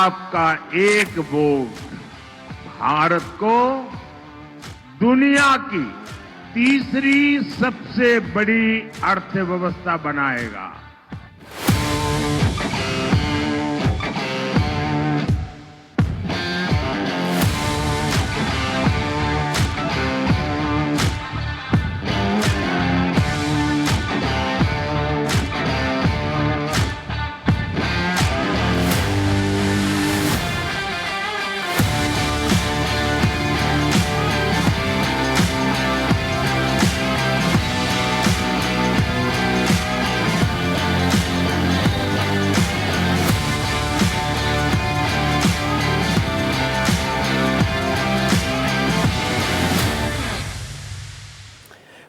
आपका एक वोट भारत को दुनिया की तीसरी सबसे बड़ी अर्थव्यवस्था बनाएगा।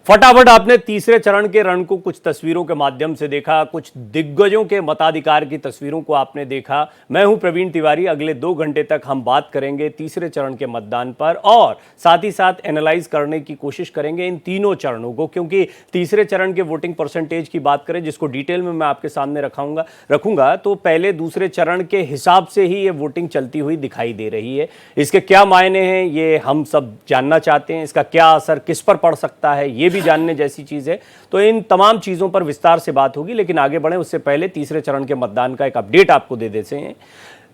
फटाफट आपने तीसरे चरण के रण को कुछ तस्वीरों के माध्यम से देखा, कुछ दिग्गजों के मताधिकार की तस्वीरों को आपने देखा। मैं हूं प्रवीण तिवारी। अगले 2 घंटे तक हम बात करेंगे तीसरे चरण के मतदान पर और साथ ही साथ एनालाइज करने की कोशिश करेंगे इन तीनों चरणों को, क्योंकि तीसरे चरण के वोटिंग परसेंटेज की बात करें जिसको डिटेल में मैं आपके सामने रखूंगा तो पहले दूसरे चरण के हिसाब से ही ये वोटिंग चलती हुई दिखाई दे रही है। इसके क्या मायने हैं ये हम सब जानना चाहते हैं। इसका क्या असर किस पर पड़ सकता है ये भी जानने जैसी चीज है। तो इन तमाम चीजों पर विस्तार से बात होगी, लेकिन आगे बढ़े उससे पहले तीसरे चरण के मतदान का एक अपडेट आपको दे देते हैं।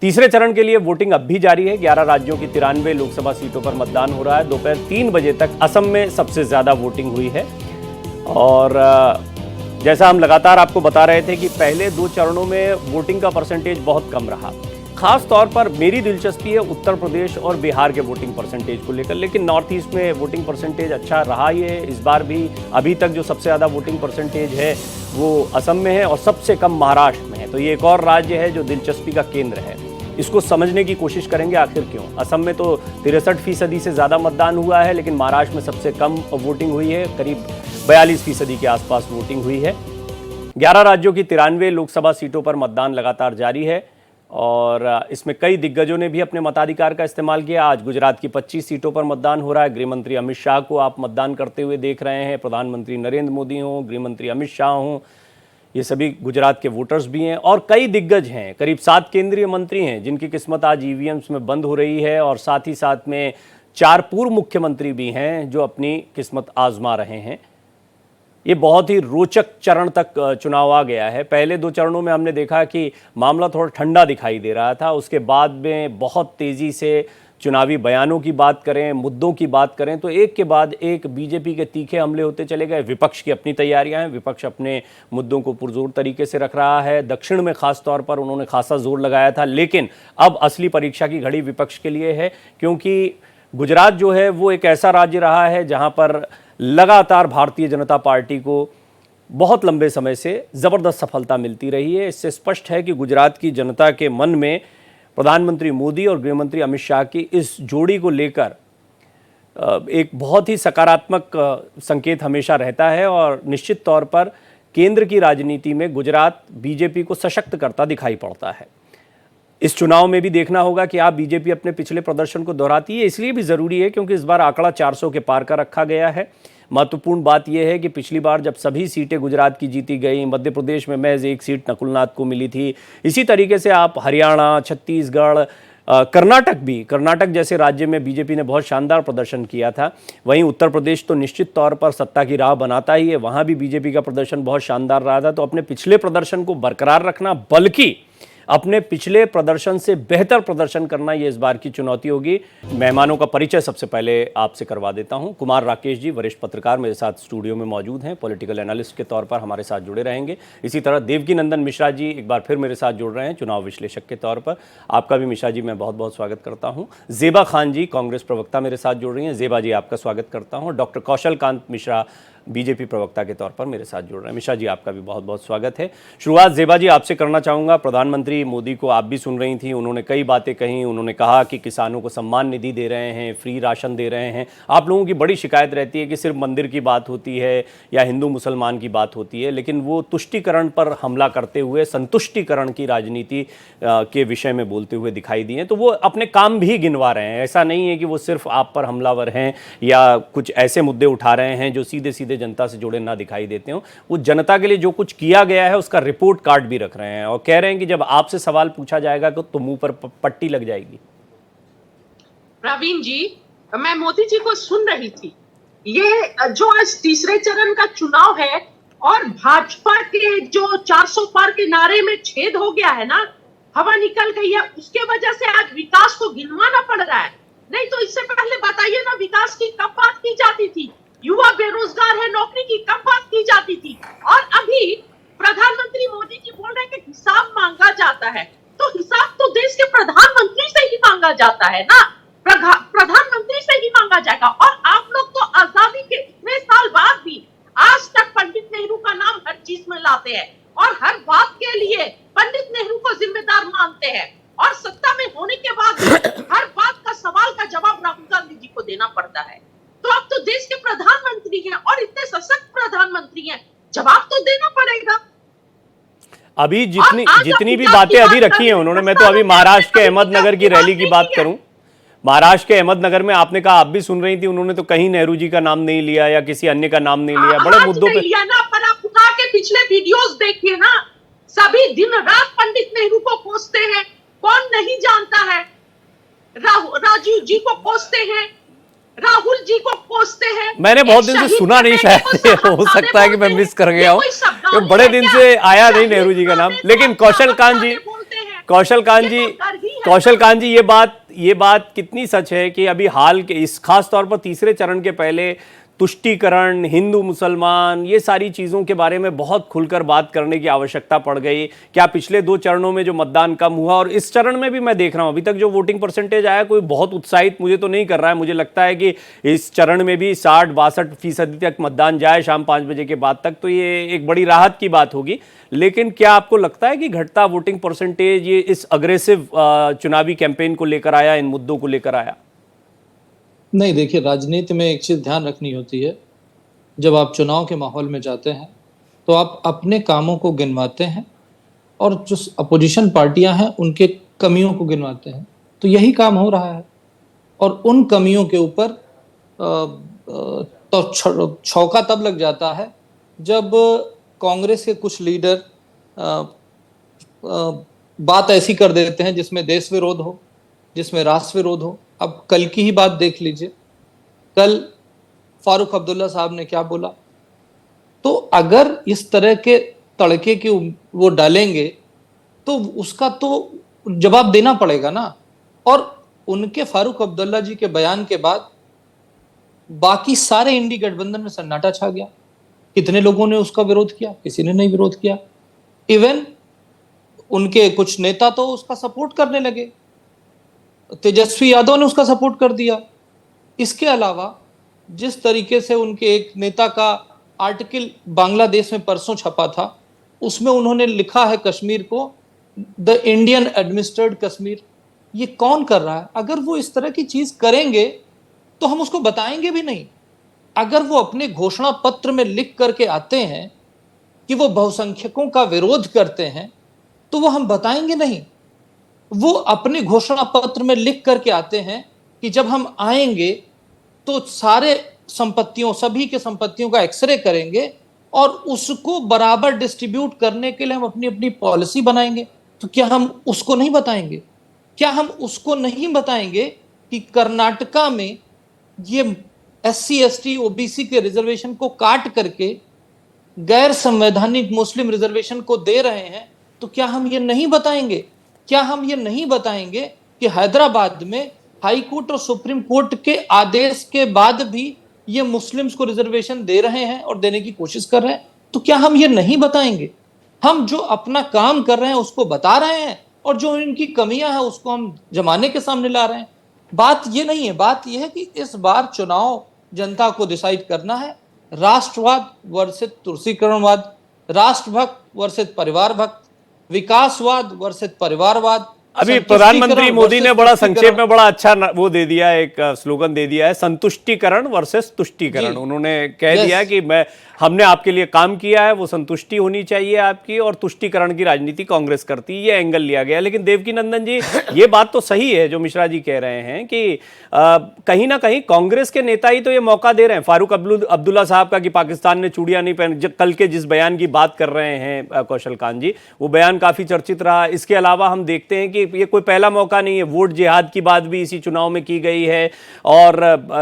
तीसरे चरण के लिए वोटिंग अब भी जारी है। 11 राज्यों की 93 लोकसभा सीटों पर मतदान हो रहा है। दोपहर 3 बजे तक असम में सबसे ज्यादा वोटिंग हुई है और जैसा हम लगातार आपको बता रहे थे कि पहले 2 चरणों में वोटिंग का परसेंटेज बहुत कम रहा। खास तौर पर मेरी दिलचस्पी है उत्तर प्रदेश और बिहार के वोटिंग परसेंटेज को लेकर, लेकिन नॉर्थ ईस्ट में वोटिंग परसेंटेज अच्छा रहा ही है इस बार भी। अभी तक जो सबसे ज़्यादा वोटिंग परसेंटेज है वो असम में है और सबसे कम महाराष्ट्र में है। तो ये एक और राज्य है जो दिलचस्पी का केंद्र है। इसको समझने की कोशिश करेंगे आखिर क्यों। असम में तो 63% से ज़्यादा मतदान हुआ है, लेकिन महाराष्ट्र में सबसे कम वोटिंग हुई है, करीब 42% के आसपास वोटिंग हुई है। 11 राज्यों की 93 लोकसभा सीटों पर मतदान लगातार जारी है और इसमें कई दिग्गजों ने भी अपने मताधिकार का इस्तेमाल किया। आज गुजरात की 25 सीटों पर मतदान हो रहा है। गृह मंत्री अमित शाह को आप मतदान करते हुए देख रहे हैं। प्रधानमंत्री नरेंद्र मोदी हों, गृह मंत्री अमित शाह हों, ये सभी गुजरात के वोटर्स भी हैं और कई दिग्गज हैं। करीब 7 केंद्रीय मंत्री हैं जिनकी किस्मत आज ईवीएम्स में बंद हो रही है और साथ ही साथ में 4 पूर्व मुख्यमंत्री भी हैं जो अपनी किस्मत आजमा रहे हैं। ये बहुत ही रोचक चरण तक चुनाव आ गया है। पहले 2 चरणों में हमने देखा कि मामला थोड़ा ठंडा दिखाई दे रहा था, उसके बाद में बहुत तेज़ी से चुनावी बयानों की बात करें, मुद्दों की बात करें तो एक के बाद एक बीजेपी के तीखे हमले होते चले गए। विपक्ष की अपनी तैयारियां हैं, विपक्ष अपने मुद्दों को पुरजोर तरीके से रख रहा है। दक्षिण में खास तौर पर उन्होंने खासा जोर लगाया था, लेकिन अब असली परीक्षा की घड़ी विपक्ष के लिए है, क्योंकि गुजरात जो है वो एक ऐसा राज्य रहा है जहाँ पर लगातार भारतीय जनता पार्टी को बहुत लंबे समय से ज़बरदस्त सफलता मिलती रही है। इससे स्पष्ट है कि गुजरात की जनता के मन में प्रधानमंत्री मोदी और गृहमंत्री अमित शाह की इस जोड़ी को लेकर एक बहुत ही सकारात्मक संकेत हमेशा रहता है और निश्चित तौर पर केंद्र की राजनीति में गुजरात बीजेपी को सशक्त करता दिखाई पड़ता है। इस चुनाव में भी देखना होगा कि आप बीजेपी अपने पिछले प्रदर्शन को दोहराती है। इसलिए भी ज़रूरी है क्योंकि इस बार आंकड़ा 400 के पार का रखा गया है। महत्वपूर्ण बात यह है कि पिछली बार जब सभी सीटें गुजरात की जीती गई, मध्य प्रदेश में महज 1 सीट नकुलनाथ को मिली थी। इसी तरीके से आप हरियाणा, छत्तीसगढ़, कर्नाटक जैसे राज्य में बीजेपी ने बहुत शानदार प्रदर्शन किया था। वहीं उत्तर प्रदेश तो निश्चित तौर पर सत्ता की राह बनाता ही है, वहाँ भी बीजेपी का प्रदर्शन बहुत शानदार रहा था। तो अपने पिछले प्रदर्शन को बरकरार रखना, बल्कि अपने पिछले प्रदर्शन से बेहतर प्रदर्शन करना, ये इस बार की चुनौती होगी। मेहमानों का परिचय सबसे पहले आपसे करवा देता हूं। कुमार राकेश जी वरिष्ठ पत्रकार मेरे साथ स्टूडियो में मौजूद हैं, पॉलिटिकल एनालिस्ट के तौर पर हमारे साथ जुड़े रहेंगे। इसी तरह देवकी नंदन मिश्रा जी एक बार फिर मेरे साथ जुड़ रहे हैं चुनाव विश्लेषक के तौर पर। आपका भी मिश्रा जी मैं बहुत बहुत स्वागत करता हूँ। ज़ेबा खान जी कांग्रेस प्रवक्ता मेरे साथ जुड़ रही हैं। ज़ेबा जी आपका स्वागत करता हूँ। डॉक्टर कौशल कांत मिश्रा बीजेपी प्रवक्ता के तौर पर मेरे साथ जुड़ रहे हैं। मिश्रा जी आपका भी बहुत बहुत स्वागत है। शुरुआत ज़ेबा जी आपसे करना चाहूँगा। प्रधानमंत्री मोदी को आप भी सुन रही थी, उन्होंने कई बातें कही। उन्होंने कहा कि किसानों को सम्मान निधि दे रहे हैं, फ्री राशन दे रहे हैं। आप लोगों की बड़ी शिकायत रहती है कि सिर्फ मंदिर की बात होती है या हिंदू मुसलमान की बात होती है, लेकिन वो तुष्टीकरण पर हमला करते हुए संतुष्टीकरण की राजनीति के विषय में बोलते हुए दिखाई दिए। तो वो अपने काम भी गिनवा रहे हैं। ऐसा नहीं है कि वो सिर्फ आप पर हमलावर हैं या कुछ ऐसे मुद्दे उठा रहे हैं जो सीधे सीधे सीधे जनता से जुड़े ना दिखाई देते हो, वो जनता के लिए जो कुछ किया गया है उसका रिपोर्ट कार्ड भी रख रहे हैं और कह रहे हैं कि जब आपसे सवाल पूछा जाएगा तो मुंह पर पट्टी लग जाएगी। प्रवीण जी, मैं मोदी जी को सुन रही थी। ये जो आज तीसरे चरण का चुनाव है और भाजपा के जो 400 पार के नारे में छेद हो गया है ना, हवा निकल गई है, उसके वजह से आज विकास को गिनवाना पड़ रहा है। नहीं तो इससे पहले बताइए ना, विकास की कब बात की जाती थी? युवा बेरोजगार है, नौकरी की कब बात की जाती थी? और अभी प्रधानमंत्री मोदी जी बोल रहे हैं कि हिसाब मांगा जाता है, तो हिसाब तो देश के प्रधानमंत्री से ही मांगा जाता है ना, प्रधानमंत्री से ही मांगा जाएगा। और आप लोग तो आजादी के इतने साल बाद भी आज तक पंडित नेहरू का नाम हर चीज में लाते हैं और हर बात के लिए पंडित नेहरू को जिम्मेदार मानते हैं, और सत्ता में होने के बाद हर बात का सवाल का जवाब राहुल गांधी जी को देना पड़ता है। तो अब तो देश के प्रधानमंत्री हैं और इतने सशक्त प्रधानमंत्री हैं, जवाब तो देना पड़ेगा। अभी जितनी भी बातें अभी रखी हैं उन्होंने, मैं तो अभी महाराष्ट्र के अहमदनगर की रैली की बात करूं, महाराष्ट्र के अहमदनगर में आपने कहा, आप भी सुन रही थी, उन्होंने तो कहीं नेहरू जी का नाम नहीं लिया या किसी अन्य का नाम नहीं लिया, बड़े मुद्दों पे लिया ना। पर आप उठा के पिछले वीडियोस देखिए ना, सभी दिन रात पंडित नेहरू को कोसते हैं। कौन नहीं जानता है? राजीव जी को कोसते हैं, राहुल जी को कोसते हैं। मैंने बहुत दिन से सुना नहीं, शायद हो सकता है कि मैं मिस कर गया हूं, तो बड़े दिन से आया नहीं नेहरू जी का नाम। लेकिन कौशल कांत जी, ये बात कितनी सच है कि अभी हाल के इस खास तौर पर तीसरे चरण के पहले तुष्टीकरण, हिंदू मुसलमान, ये सारी चीज़ों के बारे में बहुत खुलकर बात करने की आवश्यकता पड़ गई। क्या पिछले 2 चरणों में जो मतदान कम हुआ और इस चरण में भी मैं देख रहा हूँ अभी तक जो वोटिंग परसेंटेज आया, कोई बहुत उत्साहित मुझे तो नहीं कर रहा है। मुझे लगता है कि इस चरण में भी 60-62% तक मतदान जाए शाम 5 बजे के बाद तक, तो ये एक बड़ी राहत की बात होगी। लेकिन क्या आपको लगता है कि घटता वोटिंग परसेंटेज ये इस अग्रेसिव चुनावी कैंपेन को लेकर आया, इन मुद्दों को लेकर आया? नहीं, देखिए, राजनीति में एक चीज ध्यान रखनी होती है, जब आप चुनाव के माहौल में जाते हैं तो आप अपने कामों को गिनवाते हैं और जो अपोजिशन पार्टियां हैं उनके कमियों को गिनवाते हैं। तो यही काम हो रहा है और उन कमियों के ऊपर तो छौका तब लग जाता है जब कांग्रेस के कुछ लीडर बात ऐसी कर देते हैं जिसमें देश विरोध हो, जिसमें राष्ट्र विरोध हो। अब कल की ही बात देख लीजिए, कल फारूक अब्दुल्ला साहब ने क्या बोला। तो अगर इस तरह के तड़के के वो डालेंगे तो उसका तो जवाब देना पड़ेगा ना। और उनके फारूक अब्दुल्ला जी के बयान के बाद बाकी सारे इंडी गठबंधन में सन्नाटा छा गया। कितने लोगों ने उसका विरोध किया? किसी ने नहीं विरोध किया। इवन उनके कुछ नेता तो उसका सपोर्ट करने लगे, तेजस्वी यादव ने उसका सपोर्ट कर दिया। इसके अलावा जिस तरीके से उनके एक नेता का आर्टिकल बांग्लादेश में परसों छपा था, उसमें उन्होंने लिखा है कश्मीर को द इंडियन एडमिनिस्ट्रेड कश्मीर। ये कौन कर रहा है? अगर वो इस तरह की चीज करेंगे तो हम उसको बताएंगे भी नहीं। अगर वो अपने घोषणा पत्र में लिख करके आते हैं कि वो बहुसंख्यकों का विरोध करते हैं तो वो हम बताएंगे नहीं। वो अपने घोषणा पत्र में लिख करके आते हैं कि जब हम आएंगे तो सारे संपत्तियों, सभी के संपत्तियों का एक्सरे करेंगे और उसको बराबर डिस्ट्रीब्यूट करने के लिए हम अपनी अपनी पॉलिसी बनाएंगे। तो क्या हम उसको नहीं बताएंगे? क्या हम उसको नहीं बताएंगे कि कर्नाटका में ये SC ST OBC के रिजर्वेशन को काट करके गैर संवैधानिक मुस्लिम रिजर्वेशन को दे रहे हैं? तो क्या हम ये नहीं बताएंगे? क्या हम ये नहीं बताएंगे कि हैदराबाद में हाई कोर्ट और सुप्रीम कोर्ट के आदेश के बाद भी ये मुस्लिम्स को रिजर्वेशन दे रहे हैं और देने की कोशिश कर रहे हैं? तो क्या हम ये नहीं बताएंगे? हम जो अपना काम कर रहे हैं उसको बता रहे हैं और जो इनकी कमियां हैं उसको हम जमाने के सामने ला रहे हैं। बात ये नहीं है, बात ये है कि इस बार चुनाव जनता को डिसाइड करना है। राष्ट्रवाद वर्सेस तुलसीकरणवाद, राष्ट्रभक्त वर्सेस परिवार भक्त, विकासवाद वर्सेस परिवारवाद, अभी प्रधानमंत्री मोदी ने बड़ा संक्षेप में बड़ा अच्छा वो दे दिया, एक स्लोगन दे दिया है, संतुष्टिकरण वर्सेस तुष्टिकरण। उन्होंने कह दिया कि हमने आपके लिए काम किया है, वो संतुष्टि होनी चाहिए आपकी, और तुष्टिकरण की राजनीति कांग्रेस करती है, ये एंगल लिया गया। लेकिन देवकीनंदन जी, ये बात तो सही है जो मिश्रा जी कह रहे हैं कि कहीं ना कहीं कांग्रेस के नेता ही तो ये मौका दे रहे हैं। फारूक अब्दुल्ला साहब का कि पाकिस्तान ने चूड़ियां नहीं पहनी, कल के जिस बयान की बात कर रहे हैं कौशल कांत जी, वो बयान काफी चर्चित रहा। इसके अलावा हम देखते हैं कि ये कोई पहला मौका नहीं है, वोट जिहाद की बात भी इसी चुनाव में की गई है, और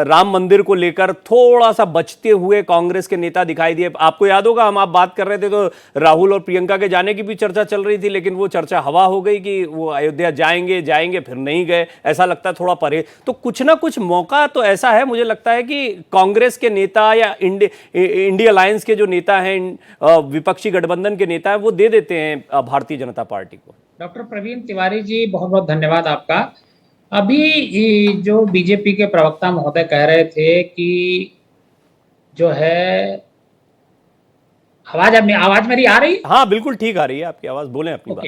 राम मंदिर को लेकर थोड़ा सा बचते हुए कांग्रेस के नेता दिखाई दिए। आपको याद होगा, हम आप बात कर रहे थे तो राहुल और प्रियंका के जाने की भी चर्चा चल रही थी, लेकिन वो चर्चा हवा हो गई कि वो अयोध्या जाएंगे, फिर नहीं गए, ऐसा लगता है थोड़ा परे। तो कुछ ना कुछ मौका तो ऐसा है, मुझे लगता है कि कांग्रेस के नेता या इंडिया अलायंस के जो नेता हैं, विपक्षी गठबंधन के नेता हैं, वो दे देते हैं भारतीय जनता पार्टी को। डॉक्टर प्रवीण तिवारी जी, बहुत बहुत धन्यवाद आपका। अभी जो बीजेपी के प्रवक्ता महोदय कह रहे थे कि जो है, आवाज मेरी आ रही? हाँ बिल्कुल ठीक आ रही है आपकी आवाज, बोलें अपनी बात।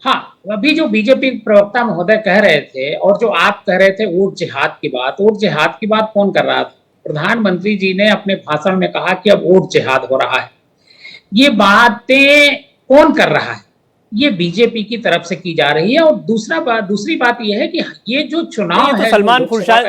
हाँ, अभी जो बीजेपी प्रवक्ता महोदय कह रहे थे और जो आप कह रहे थे वोट जिहाद की बात, वोट जिहाद की बात कौन कर रहा था? प्रधानमंत्री जी ने अपने भाषण में कहा कि अब वोट जिहाद हो रहा है। ये बातें कौन कर रहा है? ये बीजेपी की तरफ से की जा रही है। और दूसरी बात यह है कि ये जो चुनाव है, तो सलमान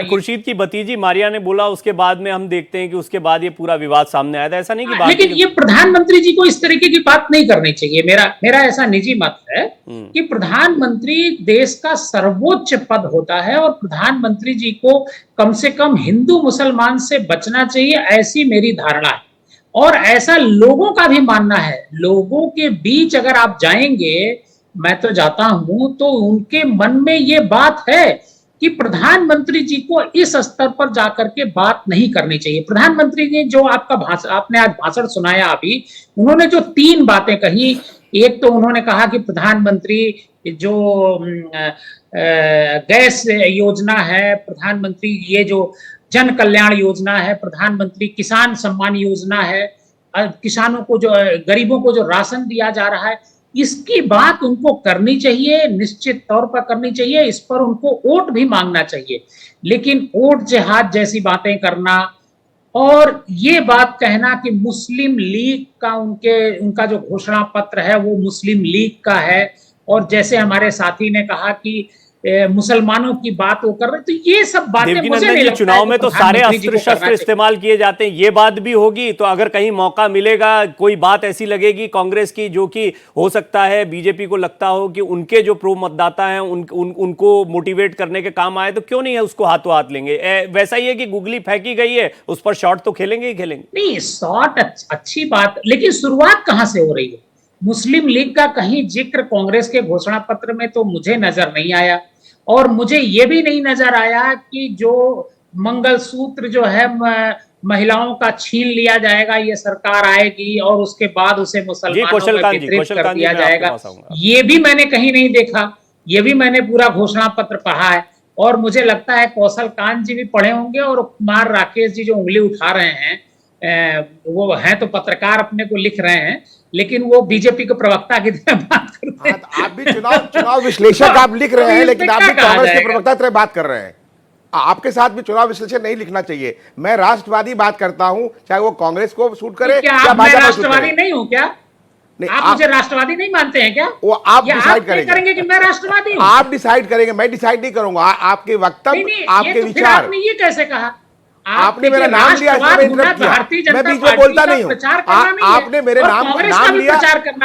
खुर्शीद की भतीजी मारिया ने बोला, उसके बाद में हम देखते हैं कि उसके बाद ये पूरा विवाद सामने आया था। ऐसा नहीं कि बात, लेकिन ये प्रधानमंत्री जी को इस तरीके की बात नहीं करनी चाहिए। मेरा ऐसा निजी मत है कि प्रधानमंत्री देश का सर्वोच्च पद होता है और प्रधानमंत्री जी को कम से कम हिंदू मुसलमान से बचना चाहिए, ऐसी मेरी धारणा है। और ऐसा लोगों का भी मानना है। लोगों के बीच अगर आप जाएंगे, मैं तो जाता हूं, तो उनके मन में ये बात है कि प्रधानमंत्री जी को इस स्तर पर जाकर के बात नहीं करनी चाहिए। प्रधानमंत्री ने जो आपने आज भाषण सुनाया, अभी उन्होंने जो 3 बातें कही, एक तो उन्होंने कहा कि प्रधानमंत्री जो गैस योजना है, प्रधानमंत्री ये जो जन कल्याण योजना है, प्रधानमंत्री किसान सम्मान योजना है, किसानों को जो, गरीबों को जो राशन दिया जा रहा है, इसकी बात उनको करनी चाहिए, निश्चित तौर पर करनी चाहिए। इस पर उनको वोट भी मांगना चाहिए। लेकिन वोट जिहाद जैसी बातें करना और ये बात कहना कि मुस्लिम लीग का उनका जो घोषणा पत्र है वो मुस्लिम लीग का है, और जैसे हमारे साथी ने कहा कि मुसलमानों की बात वो कर रहे, तो ये सब बातें मुझे नहीं लगता। चुनाव में तो सारे अस्त्र शस्त्र इस्तेमाल किए जाते हैं, ये बात भी होगी। तो अगर कहीं मौका मिलेगा, कोई बात ऐसी लगेगी कांग्रेस की जो कि हो सकता है बीजेपी को लगता हो कि उनके जो प्रो मतदाता हैं उनको मोटिवेट करने के काम आए, तो क्यों नहीं है उसको हाथों हाथ लेंगे। वैसा ही है कि गुगली फेंकी गई है, उस पर शॉट तो खेलेंगे ही खेलेंगे। नहीं, शॉट अच्छी बात, लेकिन शुरुआत कहां से हो रही है? मुस्लिम लीग का कहीं जिक्र कांग्रेस के घोषणा पत्र में तो मुझे नजर नहीं आया। और मुझे ये भी नहीं नजर आया कि जो मंगलसूत्र जो है महिलाओं का छीन लिया जाएगा, ये सरकार आएगी और उसके बाद उसे मुसलमानों में वितरित कर दिया जाएगा, ये भी मैंने कहीं नहीं देखा। ये भी मैंने पूरा घोषणा पत्र पढ़ा है, और मुझे लगता है कौशल कांत जी भी पढ़े होंगे, और कुमार राकेश जी जो उंगली उठा रहे हैं वो हैं तो पत्रकार, अपने को लिख रहे हैं, लेकिन वो बीजेपी के प्रवक्ता की तरह बात करते हैं। तो आप भी चुनाव विश्लेषक आप लिख रहे हैं, लेकिन आप भी कांग्रेस के प्रवक्ता तरह बात कर रहे हैं। आपके साथ भी चुनाव विश्लेषण नहीं लिखना चाहिए। मैं राष्ट्रवादी बात करता हूं, चाहे वो कांग्रेस को सूट करे या भाजपा को। राष्ट्रवादी नहीं हूं क्या? आप मुझे राष्ट्रवादी नहीं मानते हैं क्या? वो आप डिसाइड करेंगे कि मैं राष्ट्रवादी हूं। आप डिसाइड करेंगे, मैं डिसाइड नहीं करूंगा। आपके वक्तव्य, आपके विचार। आपने ये कैसे कहा? आपने मेरा नाम लिया, मैं बीच में बोलता नहीं हूं। आपने मेरे नाम लिया,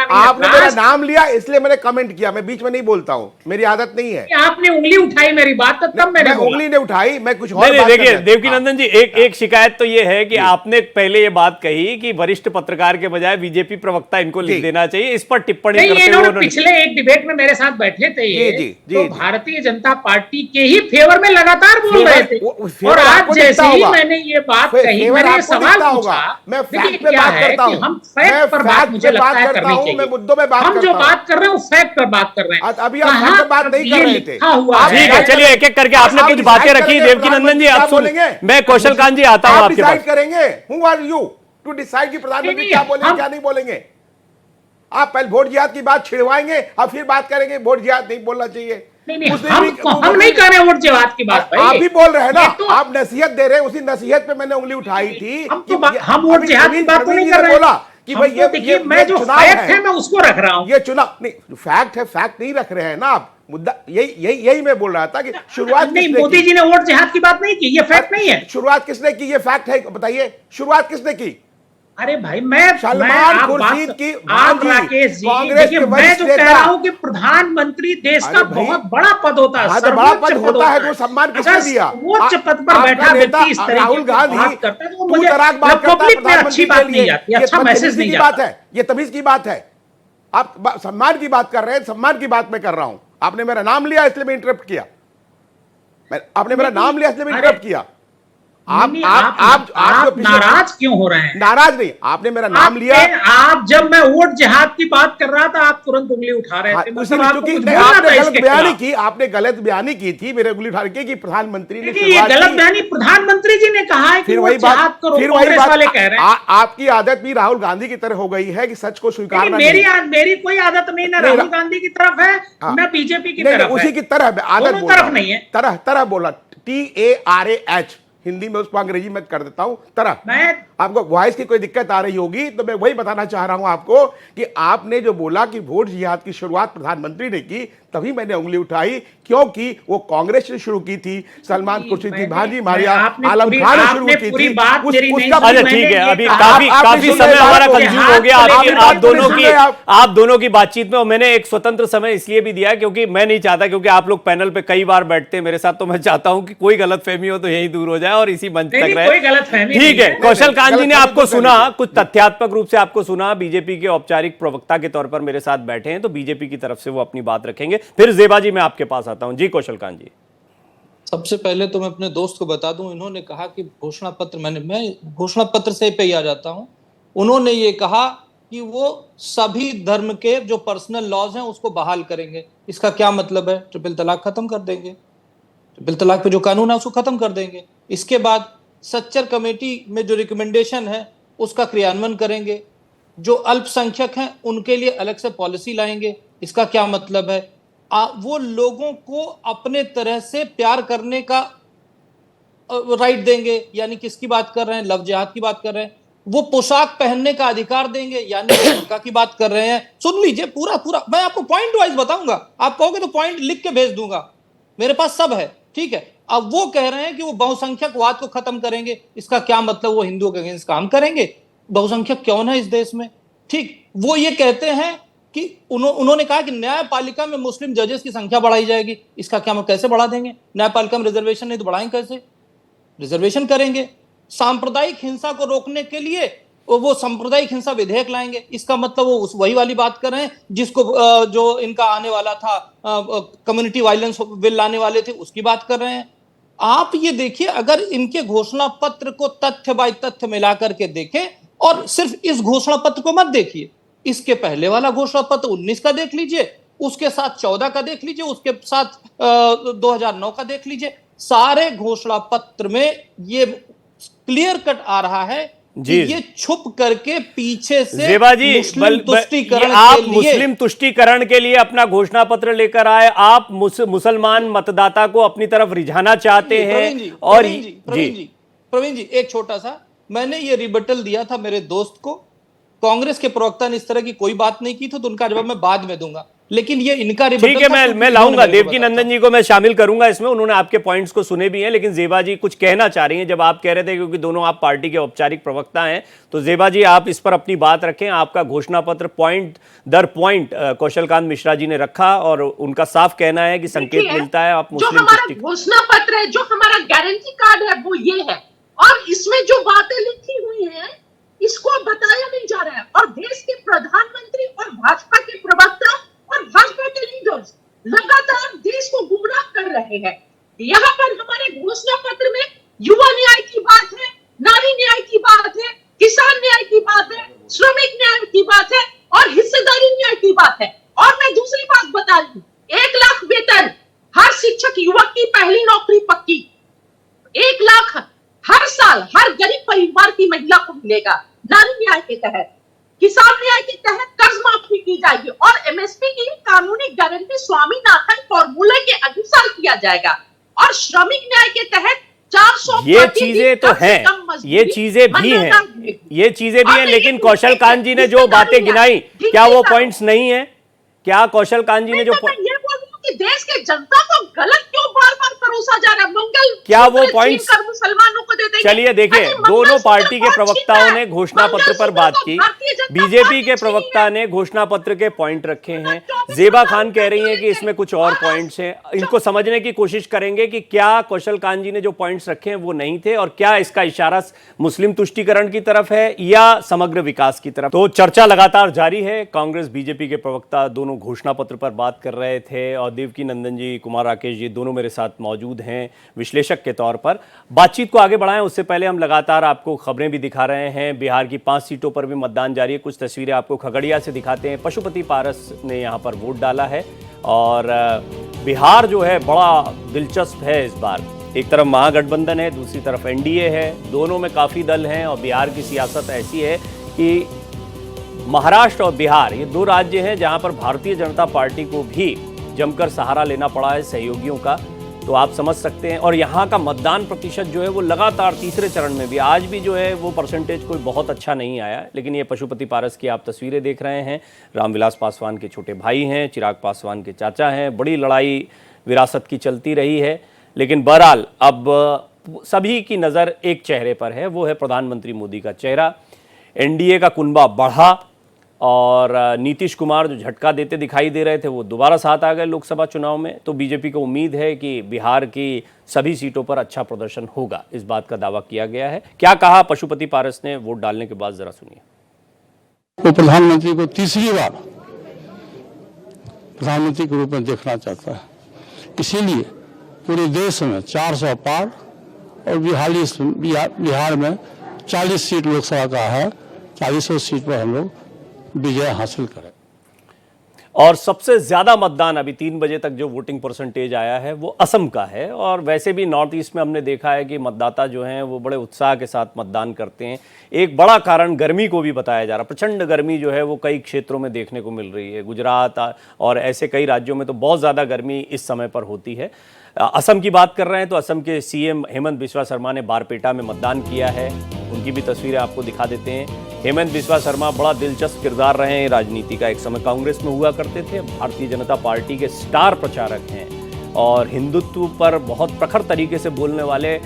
आपने मेरा नाम लिया, इसलिए मैंने कमेंट किया। मैं बीच में नहीं बोलता हूं, मेरी आदत नहीं है। आपने उंगली उठाई मेरी बात, तब मैंने उंगली नहीं उठाई, मैं कुछ और। देखिए देवकीनंदन जी, एक शिकायत तो ये है कि आपने पहले ये बात कही कि वरिष्ठ पत्रकार के बजाय बीजेपी प्रवक्ता इनको लिख देना चाहिए। इस पर टिप्पणी करते हुए पिछले एक डिबेट में मेरे साथ बैठे थे, तो भारतीय जनता पार्टी के ही फेवर में लगातार बोल रहे थे, और आज जैसे मैंने ये बात कही, मैंने सवाल पूछा, मैं फैक्ट पे बात करता हूं, हम फैक्ट पर बात मुझे लगता है करनी चाहिए। मैं मुद्दों पे बात करता हूं, हम जो बात कर रहे हैं वो फैक्ट पर बात कर रहे हैं। अभी आप फैक्ट पे बात नहीं कर रहे थे। ठीक है, चलिए एक एक करके आपने कुछ बातें रखी। देवकीनंदन जी आप सुनेंगे, मैं कौशल कांत जी आता हूं आपके पास। करेंगे, who are you to decide कि प्रधानमंत्री क्या बोलेंगे क्या नहीं बोलेंगे? आप पहले वोट जिहाद की बात छिड़वाएंगे और फिर बात करेंगे वोट जिहाद नहीं बोलना चाहिए। नहीं, मुस्लिम हम लीग हम नहीं कर रहे वोट जिहाद की बात भाई। आप भी बोल रहे हैं ना, ये तो- आप नसीहत दे रहे हैं, उसी नसीहत पे मैंने उंगली उठाई थी। हम वोट जिहाद की बात तो नहीं कर रहे हैं। बोला कि भाई ये मैं जो फैक्ट है मैं उसको रख रहा हूं। ये चुनाव नहीं, फैक्ट है, फैक्ट नहीं रख रहे हैं ना आप। मुद्दा यही मैं बोल रहा था कि शुरुआत नहीं, मोदी जी ने वोट जिहाद की बात नहीं की, ये फैक्ट नहीं है। शुरुआत किसने की, ये फैक्ट है, बताइए शुरुआत किसने की? अरे भाई मैं सलमान आप खुर्शीद की आप भांजी, राकेश जी कांग्रेस देखिए, के मैं वरिष्ठ जो कह नेता। रहा हूं कि प्रधानमंत्री देश का बहुत बड़ा पद होता है, हाँ, तो बड़ा पद होता है तो सम्मान किसने दिया? सर्वोच्च पद पर बैठा व्यक्ति इस तरीके राहुल गांधी बात करता है तो तू मुझे तराक बात करता है पब्लिक में प्रधानमंत्री अच्छी बात के नहीं लिए। आती, ये अच्छा मैसेज बदतमीजी नहीं की जाता। बात है, ये तमीज की बात है। आप सम्मान की बात कर रहे हैं, सम्मान की बात मैं कर रहा हूं। आपने मेरा नाम लिया इसलिए मैं इंटरप्ट किया, आपने मेरा नाम लिया इसलिए मैं इंटरप्ट किया। आप नाराज क्यों हो रहे हैं? नाराज नहीं, आपने मेरा नाम लिया। आप जब मैं वोट जिहाद की बात कर रहा था आप तुरंत उंगली उठा रहे थे। आपने गलत बयानी की थी, मेरे उंगली उठा के कि प्रधानमंत्री ने ये गलत बयानी प्रधानमंत्री जी ने कहा है कि फिर वोट वही जिहाद बात, करो, फिर वही कांग्रेस वाले कह रहे हैं। आपकी आदत भी राहुल गांधी की तरह हो गई है कि सच को स्वीकारना नहीं। मेरी कोई आदत नहीं, ना राहुल गांधी की तरफ है ना बीजेपी की तरफ है, उसी की तरह आदत दोनों तरफ नहीं है। तरह बोला, TARAH हिंदी में, उसको अंग्रेजी में कर देता हूं, तरह। मैं आपको वॉइस की कोई दिक्कत आ रही होगी तो मैं वही बताना चाह रहा हूं आपको कि आपने जो बोला कि वोट जिहाद की शुरुआत प्रधानमंत्री ने की, तभी मैंने उंगली उठाई, क्योंकि वो कांग्रेस ने शुरू की थी, सलमान खुर्शीद की भांजी मारिया, आलम खान ने शुरू की थी। अच्छा ठीक है, अभी काफी समय हमारा कंज्यूम हो गया आप दोनों की बातचीत में। मैंने एक स्वतंत्र समय इसलिए भी दिया क्योंकि मैं नहीं चाहता, क्योंकि आप लोग पैनल पे कई बार बैठते हैं मेरे साथ, तो मैं चाहता हूं कि कोई गलतफहमी हो तो यही दूर हो जाए और इसी मंच तक रहे। ठीक है, कौशल कांत जी ने आपको सुना, कुछ तथ्यात्मक रूप से आपको सुना, बीजेपी के औपचारिक प्रवक्ता के तौर पर मेरे साथ बैठे हैं, तो बीजेपी की तरफ से वो अपनी बात रखेंगे। फिर जेबा जी मैं आपके पास आता हूं। जी कौशल कांत जी। सबसे पहले तो मैं अपने दोस्त को बता दूं, इन्होंने कहा कि घोषणा पत्र, मैं घोषणा पत्र से पे ही आ जाता हूं। उन्होंने ये कहा कि वो सभी धर्म के जो पर्सनल लॉज हैं उसको बहाल करेंगे। इसका क्या मतलब है? ट्रिपल तलाक खत्म कर देंगे, ट्रिपल तलाक पे जो कानून है उसको खत्म कर देंगे। इसके बाद सच्चर कमेटी में जो रिकमेंडेशन है उसका क्रियान्वयन करेंगे। जो अल्पसंख्यक हैं उनके लिए अलग से पॉलिसी लाएंगे। इसका क्या मतलब है? वो लोगों को अपने तरह से प्यार करने का राइट देंगे, यानी किसकी बात कर रहे हैं? लव जिहाद की बात कर रहे हैं। वो पोशाक पहनने का अधिकार देंगे, यानी बुर्का की बात कर रहे हैं। सुन लीजिए पूरा मैं आपको पॉइंट वाइज बताऊंगा, आप कहोगे तो पॉइंट लिख के भेज दूंगा, मेरे पास सब है, ठीक है। अब वो कह रहे हैं कि वो बहुसंख्यकवाद को खत्म करेंगे। इसका क्या मतलब? वो हिंदुओं के अगेंस्ट काम करेंगे? बहुसंख्यक कौन है इस देश में? ठीक, वो ये कहते हैं कि उन्होंने कहा कि न्यायपालिका में मुस्लिम जजेस की संख्या बढ़ाई जाएगी। इसका क्या मतलब? कैसे बढ़ा देंगे? न्यायपालिका में रिजर्वेशन नहीं तो बढ़ाएंगे कैसे? रिजर्वेशन करेंगे। सांप्रदायिक हिंसा को रोकने के लिए वो सांप्रदायिक हिंसा विधेयक लाएंगे। इसका मतलब वो वही वाली बात कर रहे हैं जिसको जो इनका आने वाला था, कम्युनिटी वायलेंस बिल लाने वाले थे, उसकी बात कर रहे हैं। आप ये देखिए, अगर इनके घोषणा पत्र को तथ्य बाय तथ्य मिला करके देखें, और सिर्फ इस घोषणा पत्र को मत देखिए, इसके पहले वाला घोषणा पत्र 19 का देख लीजिए, उसके साथ 14 का देख लीजिए, उसके साथ 2009 का देख लीजिए। सारे घोषणा पत्र में ये क्लियर कट आ रहा है जी, ये छुप करके पीछे से जेबा जी मुस्लिम तुष्टीकरण आप के लिए, मुस्लिम तुष्टीकरण के लिए अपना घोषणा पत्र लेकर आए। आप मुसलमान मतदाता को अपनी तरफ रिझाना चाहते हैं। और प्रवीण जी एक छोटा सा, मैंने ये रिबटल दिया था मेरे दोस्त को, कांग्रेस के प्रवक्ता ने इस तरह की कोई बात नहीं की, तो उनका जवाब मैं बाद में दूंगा, लेकिन ये इनका रिबटल। ठीक है, मैं लाऊंगा, देवकी नंदन जी को मैं शामिल करूंगा इसमें, उन्होंने आपके पॉइंट्स को सुने भी हैं। लेकिन जेबा जी कुछ कहना चाह रही हैं, जब आप कह रहे थे, क्योंकि दोनों आप पार्टी के औपचारिक प्रवक्ता हैं, तो जेबा जी आप इस पर अपनी बात रखें। आपका घोषणा पत्र पॉइंट दर पॉइंट कौशल कांत मिश्रा जी ने रखा और उनका साफ कहना है कि संकेत मिलता है आप मुस्लिम। जो हमारा घोषणा पत्र है, जो हमारा गारंटी कार्ड है, वो ये है, और इसमें जो बातें लिखी हुई है इसको बताया नहीं जा रहा है। और देश के प्रधानमंत्री और भाजपा के प्रवक्ता और भाजपा के लीडर्स लगातार देश को गुमराह कर रहे हैं। यहाँ पर हमारे घोषणा पत्र में युवा न्याय की बात है, नारी न्याय की बात है, किसान न्याय की बात है, श्रमिक न्याय की बात है और हिस्सेदारी न्याय की बात है। और मैं दूसरी बात बता दूं, 1 लाख वेतन, हर शिक्षक युवक की पहली नौकरी पक्की, 1 लाख हर साल हर गरीब परिवार की महिला को मिलेगा नारी न्याय के तहत। किसान न्याय के तहत कर्ज माफी की जाएगी और एमएसपी की कानूनी गारंटी स्वामीनाथन फॉर्मूले के अनुसार किया जाएगा और श्रमिक न्याय के तहत 400 ये चीजें तो हैं, ये चीजें भी हैं, ये चीजें भी हैं, लेकिन कौशल कांत जी ने जो बातें गिनाई, क्या वो पॉइंट्स नहीं है? क्या कौशल कांत जी ने जो ये बोल कि देश के जनता को गलत क्यों बार बार परोसा जा रहा है? मंगल क्या वो पॉइंट्स मुसलमानों को दे देंगे? चलिए देखिए, दोनों पार्टी के प्रवक्ताओं ने घोषणा पत्र पर बात की। बीजेपी के प्रवक्ता ने घोषणा पत्र के पॉइंट रखे हैं, जेबा खान कह रही हैं कि इसमें कुछ और पॉइंट्स हैं। इनको समझने की कोशिश करेंगे कि क्या कौशल कांत जी ने जो पॉइंट्स रखे हैं वो नहीं थे और क्या इसका इशारा मुस्लिम तुष्टीकरण की तरफ है या समग्र विकास की तरफ। तो चर्चा लगातार जारी है। कांग्रेस बीजेपी के प्रवक्ता दोनों घोषणा पत्र पर बात कर रहे थे और देवकी नंदन जी, कुमार राकेश जी दोनों मेरे साथ मौजूद हैं विश्लेषक के तौर पर। बातचीत को आगे बढ़ाएं उससे पहले हम लगातार आपको खबरें भी दिखा रहे हैं। बिहार की 5 सीटों पर भी मतदान जारी है। कुछ तस्वीरें आपको खगड़िया से दिखाते हैं। पशुपति पारस ने यहाँ पर वोट डाला है और बिहार जो है बड़ा दिलचस्प है इस बार। एक तरफ महागठबंधन है, दूसरी तरफ एनडीए है, दोनों में काफ़ी दल हैं और बिहार की सियासत ऐसी है कि महाराष्ट्र और बिहार ये 2 राज्य हैं जहां पर भारतीय जनता पार्टी को भी जमकर सहारा लेना पड़ा है सहयोगियों का, तो आप समझ सकते हैं। और यहाँ का मतदान प्रतिशत जो है वो लगातार तीसरे चरण में भी आज भी जो है वो परसेंटेज कोई बहुत अच्छा नहीं आया। लेकिन ये पशुपति पारस की आप तस्वीरें देख रहे हैं। रामविलास पासवान के छोटे भाई हैं, चिराग पासवान के चाचा हैं। बड़ी लड़ाई विरासत की चलती रही है, लेकिन बहरहाल अब सभी की नज़र एक चेहरे पर है, वो है प्रधानमंत्री मोदी का चेहरा। एनडीए का कुनबा बढ़ा और नीतीश कुमार जो झटका देते दिखाई दे रहे थे वो दोबारा साथ आ गए लोकसभा चुनाव में। तो बीजेपी को उम्मीद है कि बिहार की सभी सीटों पर अच्छा प्रदर्शन होगा, इस बात का दावा किया गया है। क्या कहा पशुपति पारस ने वोट डालने के बाद, जरा सुनिए। वो प्रधानमंत्री को तीसरी बार प्रधानमंत्री के रूप में देखना चाहता है, इसीलिए पूरे देश में 400 पार और बिहार में 40 सीट लोकसभा का है, 40 सीट पर हम लोग विजय हासिल करें। और सबसे ज्यादा मतदान अभी 3 बजे तक जो वोटिंग परसेंटेज आया है वो असम का है। और वैसे भी नॉर्थ ईस्ट में हमने देखा है कि मतदाता जो हैं वो बड़े उत्साह के साथ मतदान करते हैं। एक बड़ा कारण गर्मी को भी बताया जा रहा है। प्रचंड गर्मी जो है वो कई क्षेत्रों में देखने को मिल रही है। गुजरात और ऐसे कई राज्यों में तो बहुत ज़्यादा गर्मी इस समय पर होती है। असम की बात कर रहे हैं तो असम के सीएम हेमंत बिस्वा शर्मा ने बारपेटा में मतदान किया है। उनकी भी तस्वीरें आपको दिखा देते हैं। हेमंत बिस्वा शर्मा बड़ा दिलचस्प किरदार रहे हैं राजनीति का। एक समय कांग्रेस में हुआ करते थे, भारतीय जनता पार्टी के स्टार प्रचारक हैं और हिंदुत्व पर बहुत प्रखर तरीके से बोलने वाले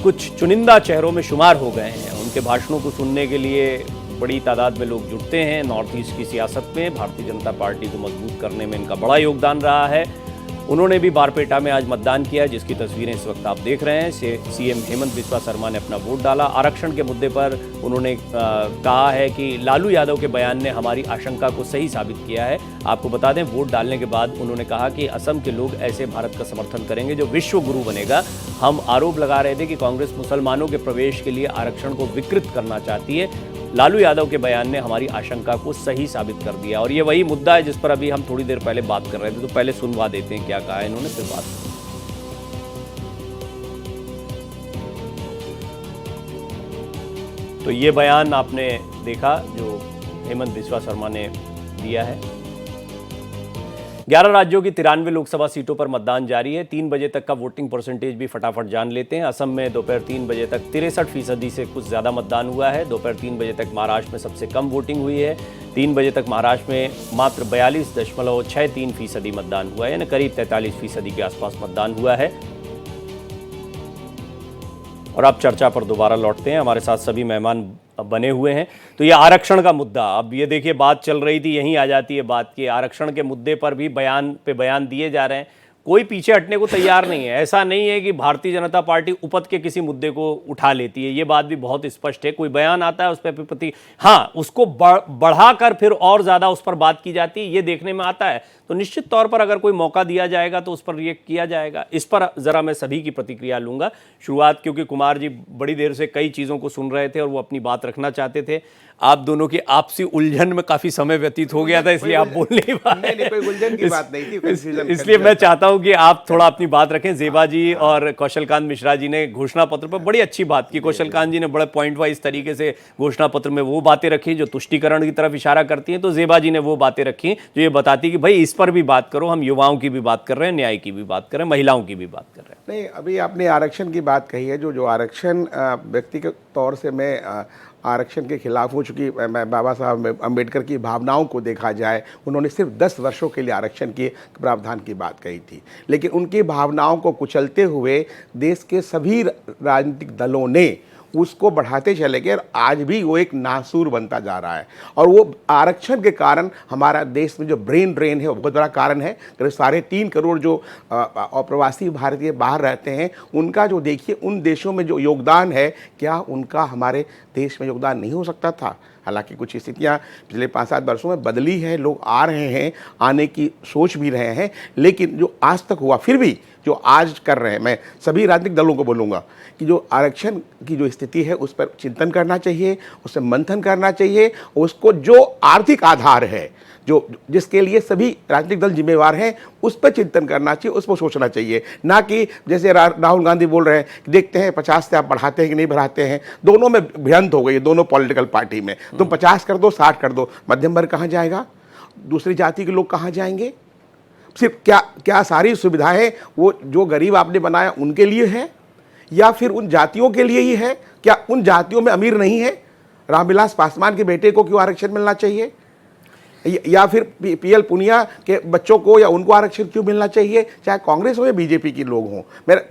कुछ चुनिंदा चेहरों में शुमार हो गए हैं। उनके भाषणों को सुनने के लिए बड़ी तादाद में लोग जुटते हैं। नॉर्थ ईस्ट की सियासत में भारतीय जनता पार्टी को मजबूत करने में इनका बड़ा योगदान रहा है। उन्होंने भी बारपेटा में आज मतदान किया, जिसकी तस्वीरें इस वक्त आप देख रहे हैं। सीएम हेमंत बिस्वा शर्मा ने अपना वोट डाला। आरक्षण के मुद्दे पर उन्होंने कहा है कि लालू यादव के बयान ने हमारी आशंका को सही साबित किया है। आपको बता दें, वोट डालने के बाद उन्होंने कहा कि असम के लोग ऐसे भारत का समर्थन करेंगे जो विश्व गुरु बनेगा। हम आरोप लगा रहे थे कि कांग्रेस मुसलमानों के प्रवेश के लिए आरक्षण को विकृत करना चाहती है। लालू यादव के बयान ने हमारी आशंका को सही साबित कर दिया। और ये वही मुद्दा है जिस पर अभी हम थोड़ी देर पहले बात कर रहे थे। तो पहले सुनवा देते हैं क्या कहा है इन्होंने, फिर बात। तो ये बयान आपने देखा जो हेमंत बिस्वा शर्मा ने दिया है। 11 राज्यों की 93 लोकसभा सीटों पर मतदान जारी है। 3 बजे तक का वोटिंग परसेंटेज भी फटाफट जान लेते हैं। असम में दोपहर 3 बजे तक 63% से कुछ ज़्यादा मतदान हुआ है। दोपहर 3 बजे तक महाराष्ट्र में सबसे कम वोटिंग हुई है। 3 बजे तक महाराष्ट्र में मात्र 42.63% मतदान हुआ है, यानी करीब 43% के आसपास मतदान हुआ है। और अब चर्चा पर दोबारा लौटते हैं। हमारे साथ सभी मेहमान बने हुए हैं। तो ये आरक्षण का मुद्दा, अब ये देखिए बात चल रही थी, यहीं आ जाती है बात की। आरक्षण के मुद्दे पर भी बयान दिए जा रहे हैं। कोई पीछे हटने को तैयार नहीं है। ऐसा नहीं है कि भारतीय जनता पार्टी उपद के किसी मुद्दे को उठा लेती है, ये बात भी बहुत स्पष्ट है। कोई बयान आता है उस पर प्रति उसको बढ़ाकर फिर और ज़्यादा उस पर बात की जाती है, ये देखने में आता है। तो निश्चित तौर पर अगर कोई मौका दिया जाएगा तो उस पर रिएक्ट किया जाएगा। इस पर ज़रा मैं सभी की प्रतिक्रिया लूँगा। शुरुआत क्योंकि कुमार जी बड़ी देर से कई चीज़ों को सुन रहे थे और वो अपनी बात रखना चाहते थे। आप दोनों की आपसी उलझन में काफी समय व्यतीत हो गया था, इसलिए आप बोल नहीं पाए। नहीं, कोई उलझन की बात नहीं थी, confusion इसलिए मैं था। चाहता हूं कि आप थोड़ा अपनी बात रखें। जेबा जी और कौशल कांत मिश्रा जी ने घोषणा पत्र पर बड़ी अच्छी बात की। कौशल कांत जी ने बड़े पॉइंट वाइज तरीके से घोषणा पत्र में वो बातें रखी जो तुष्टीकरण की तरफ इशारा करती हैं, तो जेबा जी ने वो बातें रखी जो ये बताती कि भाई इस पर भी बात करो, हम युवाओं की भी बात कर रहे हैं, न्याय की भी बात कर रहे हैं, महिलाओं की भी बात कर रहे हैं। नहीं, अभी आपने आरक्षण की बात कही है, जो आरक्षण व्यक्तिगत तौर से मैं आरक्षण के खिलाफ हूँ, चूँकि मैं बाबा साहब अम्बेडकर की भावनाओं को देखा जाए, उन्होंने सिर्फ 10 वर्षों के लिए आरक्षण के प्रावधान की बात कही थी, लेकिन उनकी भावनाओं को कुचलते हुए देश के सभी राजनीतिक दलों ने उसको बढ़ाते चले गए और आज भी वो एक नासूर बनता जा रहा है। और वो आरक्षण के कारण हमारा देश में जो ब्रेन ड्रेन है वो बहुत बड़ा कारण है। करीब 3.5 करोड़ जो अप्रवासी भारतीय बाहर रहते हैं, उनका जो देखिए उन देशों में जो योगदान है, क्या उनका हमारे देश में योगदान नहीं हो सकता था? हालांकि कुछ स्थितियाँ पिछले 5-7 वर्षों में बदली है, लोग आ रहे हैं, आने की सोच भी रहे हैं, लेकिन जो आज तक हुआ, फिर भी जो आज कर रहे हैं, मैं सभी राजनीतिक दलों को बोलूँगा कि जो आरक्षण की जो स्थिति है उस पर चिंतन करना चाहिए, उस पर मंथन करना चाहिए, उसको जो आर्थिक आधार है, जो जिसके लिए सभी राजनीतिक दल जिम्मेवार हैं, उस पर चिंतन करना चाहिए, उस पर सोचना चाहिए। ना कि जैसे राहुल गांधी बोल रहे हैं कि देखते हैं 50 से आप बढ़ाते हैं कि नहीं बढ़ाते हैं। दोनों में भिड़ंत हो गई है, दोनों पॉलिटिकल पार्टी में। तुम 50 कर दो, 60 कर दो, मध्यम वर्ग कहाँ जाएगा? दूसरी जाति के लोग कहाँ जाएंगे? सिर्फ क्या सारी सुविधाएं वो जो गरीब आपने बनाया उनके लिए है या फिर उन जातियों के लिए ही है? क्या उन जातियों में अमीर नहीं है? रामविलास पासवान के बेटे को क्यों आरक्षण मिलना चाहिए? या फिर पीएल पुनिया के बच्चों को या उनको आरक्षण क्यों मिलना चाहिए, चाहे कांग्रेस हो या बीजेपी के लोग हों?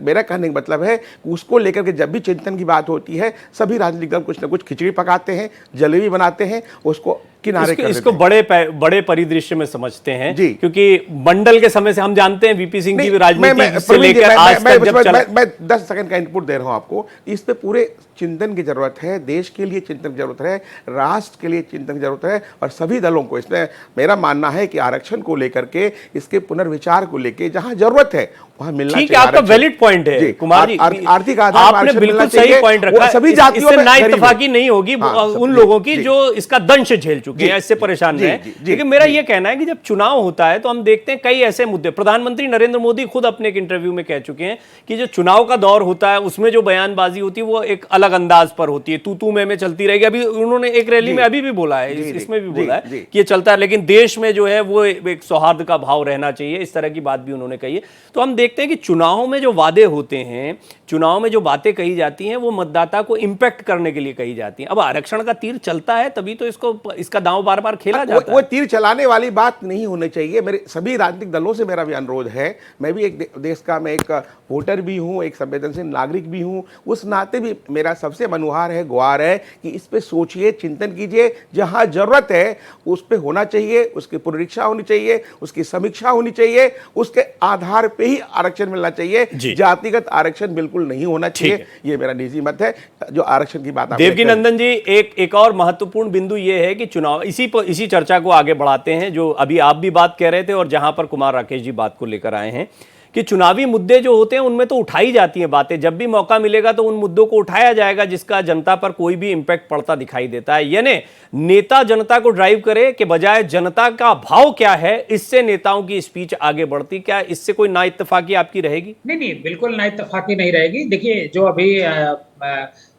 मेरा कहने का मतलब है कि उसको लेकर के जब भी चिंतन की बात होती है, सभी राजनीतिक दल कुछ ना कुछ खिचड़ी पकाते हैं, जलेबी बनाते हैं, उसको किनारे कर देते इसको हैं। बड़े परिदृश्य में समझते हैं जी। क्योंकि मंडल के समय से हम जानते हैं वीपी सिंह जी नहीं, राजनीति से लेकर आज तक जब चला। मैं 10 सेकंड का इनपुट दे रहा हूं आपको। इस पे पूरे चिंतन की जरूरत है, देश के लिए चिंतन की जरूरत है, राष्ट्र के लिए चिंतन की जरूरत है, और सभी दलों को इसमें मेरा मानना है कि आरक्षण को लेकर के, इसके पुनर्विचार को लेकर जहां जरूरत है वहां मिलना चाहिए। ठीक है, आपका वैलिड पॉइंट है कुमार जी। आर्थिक आधार आपने बिल्कुल सही पॉइंट रखा। सभी जातियों में ना इत्तेफाकी नहीं होगी उन लोगों की जो इसका दंश झेल चुके हैं, इससे परेशान रहे। लेकिन मेरा यह कहना है कि जब चुनाव होता है तो हम देखते हैं कई ऐसे मुद्दे, प्रधानमंत्री नरेंद्र मोदी खुद अपने एक इंटरव्यू में कह चुके हैं कि जो चुनाव का दौर होता है उसमें जो बयानबाजी होती है वो एक अलग अंदाज पर होती है, तू में चलती रहेगी। अभी उन्होंने एक रैली में अभी भी बोला है, इसमें भी बोला है कि ये चलता है, लेकिन देश में जो है वो एक सौहार्द का भाव रहना चाहिए, इस तरह की बात भी उन्होंने कही है। तो हम देखते हैं कि चुनाव में जो वादे होते हैं, चुनाव में जो बातें कही जाती हैं, वो मतदाता को इंपैक्ट करने के लिए कही जाती हैं। अब आरक्षण का तीर चलता है तभी तो इसका दांव बार बार खेला जाता है। वो तीर चलाने वाली बात नहीं होनी चाहिए। मेरे सभी राजनीतिक दलों से मेरा भी अनुरोध है, मैं भी एक देश का मैं एक वोटर भी हूं, एक संवेदनशील नागरिक भी हूं, उस नाते भी मेरा सबसे मनुहार है, गुहार है कि इस पे सोचिए, चिंतन कीजिए, जहां जरूरत है उस पे होना चाहिए, उसकी पुनरीक्षा होनी चाहिए, उसकी समीक्षा होनी चाहिए, उसके आधार पे ही आरक्षण मिलना चाहिए। जातिगत आरक्षण बिल्कुल नहीं होना चाहिए, ये मेरा निजी मत है। जो आरक्षण की बात देवकी नंदन जी, एक और महत्वपूर्ण बिंदु यह है कि चुनाव, इसी चर्चा को आगे बढ़ाते हैं जो अभी आप भी बात कह रहे थे और जहां पर कुमार राकेश जी बात को लेकर आए हैं कि चुनावी मुद्दे जो होते हैं उनमें तो उठाई जाती हैं बातें, जब भी मौका मिलेगा तो उन मुद्दों को उठाया जाएगा जिसका जनता पर कोई भी इंपैक्ट पड़ता दिखाई देता है। यानी नेता जनता को ड्राइव करे के बजाय जनता का भाव क्या है, इससे नेताओं की स्पीच आगे बढ़ती। क्या इससे कोई ना इत्तेफाकी आपकी रहेगी? नहीं, बिल्कुल ना इत्तेफाकी नहीं रहेगी। देखिए, जो अभी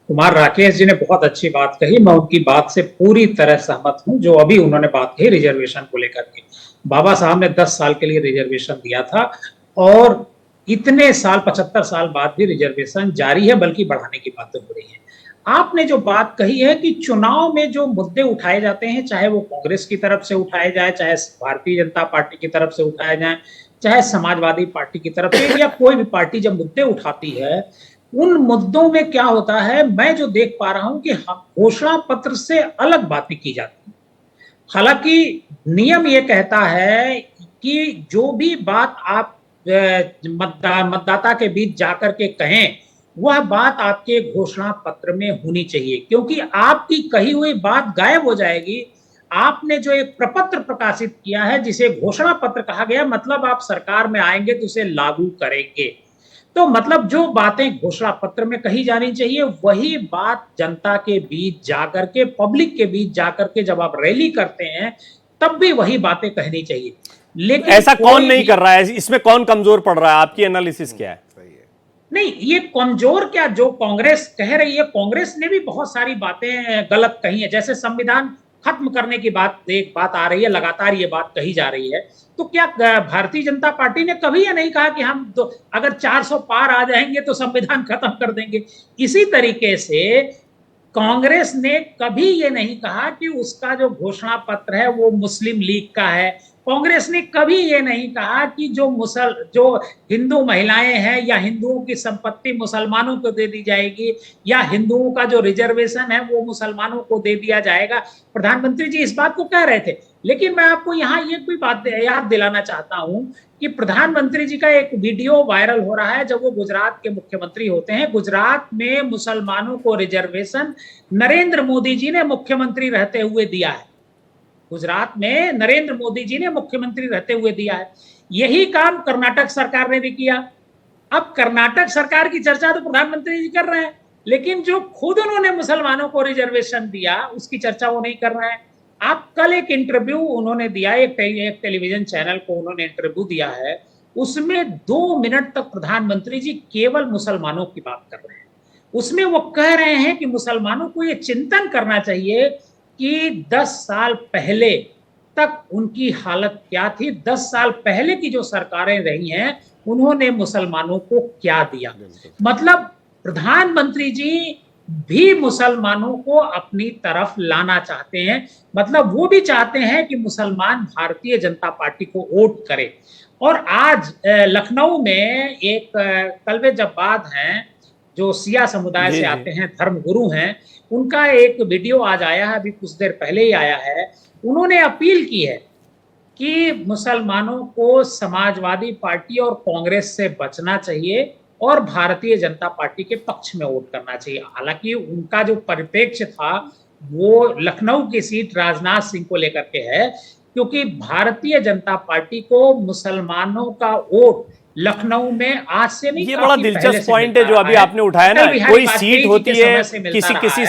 कुमार राकेश जी ने बहुत अच्छी बात कही, मैं उनकी बात से पूरी तरह सहमत हूं। जो अभी उन्होंने बात कही रिजर्वेशन को लेकर के, बाबा साहब ने 10 साल के लिए रिजर्वेशन दिया था और इतने साल 75 साल बाद भी रिजर्वेशन जारी है, बल्कि बढ़ाने की बातें हो रही है। आपने जो बात कही है कि चुनाव में जो मुद्दे उठाए जाते हैं, चाहे वो कांग्रेस की तरफ से उठाए जाए, चाहे भारतीय जनता पार्टी की तरफ से उठाए जाए, चाहे समाजवादी पार्टी की तरफ से, या कोई भी पार्टी जब मुद्दे उठाती है, उन मुद्दों में क्या होता है, मैं जो देख पा रहा हूं कि घोषणा पत्र से अलग बातें की जाती हैं। हालांकि नियम ये कहता है कि जो भी बात आप मतदाता के बीच जाकर के कहें, वह बात आपके घोषणा पत्र में होनी चाहिए, क्योंकि आपकी कही हुई बात गायब हो जाएगी। आपने जो एक प्रपत्र प्रकाशित किया है जिसे घोषणा पत्र कहा गया, मतलब आप सरकार में आएंगे तो उसे लागू करेंगे। तो मतलब जो बातें घोषणा पत्र में कही जानी चाहिए वही बात जनता के बीच जाकर के, पब्लिक के बीच जाकर के जब आप रैली करते हैं तब भी वही बातें कहनी चाहिए। लेकिन ऐसा कौन नहीं कर रहा है, इसमें कौन कमजोर पड़ रहा है, आपकी एनालिसिस क्या है? नहीं, ये कमजोर क्या, जो कांग्रेस कह रही है, कांग्रेस ने भी बहुत सारी बातें गलत कही है। जैसे संविधान खत्म करने की एक बात आ रही है, लगातार ये बात कही जा रही है। तो क्या भारतीय जनता पार्टी ने कभी ये नहीं कहा कि हम अगर 400 पार आ जाएंगे तो संविधान खत्म कर देंगे? इसी तरीके से कांग्रेस ने कभी ये नहीं कहा कि उसका जो घोषणा पत्र है वो मुस्लिम लीग का है। कांग्रेस ने कभी ये नहीं कहा कि जो हिंदू महिलाएं हैं या हिंदुओं की संपत्ति मुसलमानों को दे दी जाएगी, या हिंदुओं का जो रिजर्वेशन है वो मुसलमानों को दे दिया जाएगा। प्रधानमंत्री जी इस बात को कह रहे थे। लेकिन मैं आपको यहाँ एक भी बात याद दिलाना चाहता हूं कि प्रधानमंत्री जी का एक वीडियो वायरल हो रहा है जब वो गुजरात के मुख्यमंत्री होते हैं। गुजरात में मुसलमानों को रिजर्वेशन नरेंद्र मोदी जी ने मुख्यमंत्री रहते हुए दिया है। गुजरात में नरेंद्र मोदी जी ने मुख्यमंत्री रहते हुए दिया है। यही काम कर्नाटक सरकार ने भी किया। अब कर्नाटक सरकार की चर्चा तो प्रधानमंत्री जी कर रहे हैं, लेकिन जो खुद उन्होंने मुसलमानों को रिजर्वेशन दिया उसकी चर्चा वो नहीं कर रहे हैं। आप कल एक इंटरव्यू उन्होंने दिया, एक टेलीविजन चैनल को उन्होंने इंटरव्यू दिया है, उसमें 2 मिनट तक प्रधानमंत्री जी केवल मुसलमानों की बात कर रहे हैं। उसमें वो कह रहे हैं कि मुसलमानों को ये चिंतन करना चाहिए कि 10 साल पहले तक उनकी हालत क्या थी, 10 साल पहले की जो सरकारें रही हैं उन्होंने मुसलमानों को क्या दिया। मतलब प्रधानमंत्री जी भी मुसलमानों को अपनी तरफ लाना चाहते हैं। मतलब वो भी चाहते हैं कि मुसलमान भारतीय जनता पार्टी को वोट करें। और आज लखनऊ में एक कल्बे जब्बाद हैं जो सिया समुदाय से आते हैं, धर्मगुरु हैं, उनका एक वीडियो आज आया है, अभी कुछ देर पहले ही आया है। उन्होंने अपील की है कि मुसलमानों को समाजवादी पार्टी और कांग्रेस से बचना चाहिए और भारतीय जनता पार्टी के पक्ष में वोट करना चाहिए। हालांकि उनका जो परिप्रेक्ष्य था वो लखनऊ की सीट राजनाथ सिंह को लेकर के है, क्योंकि भारतीय जनता पार्टी को मुसलमानों का वोट लखनऊ में आज से नहीं, ये बड़ा दिलचस्प पॉइंट है जो अभी आपने उठाया ना। कोई सीट होती है, किसी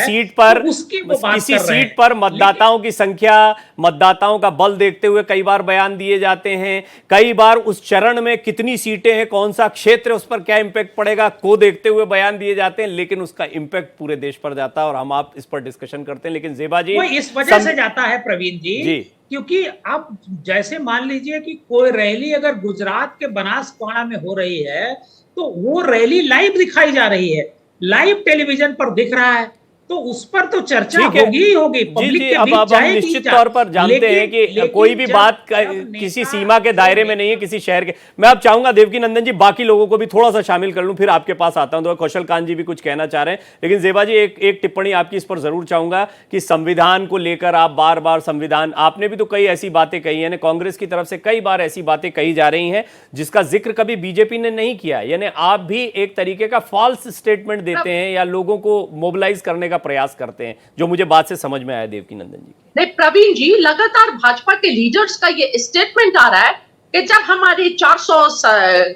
सीट पर मतदाताओं की संख्या, मतदाताओं का बल देखते हुए कई बार बयान दिए जाते हैं। कई बार उस चरण में कितनी सीटें हैं, कौन सा क्षेत्र, उस पर क्या इंपैक्ट पड़ेगा को देखते हुए बयान दिए जाते हैं, लेकिन उसका इंपैक्ट पूरे देश पर जाता है और हम आप इस पर डिस्कशन करते हैं। लेकिन जेबा जी, इस वजह से जाता है प्रवीण जी, क्योंकि अब जैसे मान लीजिए कि कोई रैली अगर गुजरात के बनासकांठा में हो रही है तो वो रैली लाइव दिखाई जा रही है, लाइव टेलीविजन पर दिख रहा है, तो उस पर तो चर्चा होगी ही होगी। पब्लिक के बीच अब हम निश्चित तौर पर जानते हैं कि कोई भी बात किसी सीमा के दायरे में नहीं है, किसी शहर के। मैं अब चाहूंगा देवकी नंदन जी बाकी लोगों को भी थोड़ा सा शामिल कर लूं, फिर आपके पास आता हूं। तो कौशल कांत जी भी कुछ कहना चाह रहे हैं, लेकिन जेबा जी एक टिप्पणी आपकी इस पर जरूर चाहूंगा कि संविधान को लेकर आप बार बार संविधान, आपने भी तो कई ऐसी बातें कही है, कांग्रेस की तरफ से कई बार ऐसी बातें कही जा रही हैं जिसका जिक्र कभी बीजेपी ने नहीं किया। यानी आप भी एक तरीके का फॉल्स स्टेटमेंट देते हैं या लोगों को मोबिलाइज करने का प्रयास करते हैं, जो मुझे बात से समझ में आया देवकी नंदन जी। नहीं प्रवीण जी, लगातार भाजपा के लीडर्स का ये स्टेटमेंट आ रहा है कि जब हमारी 400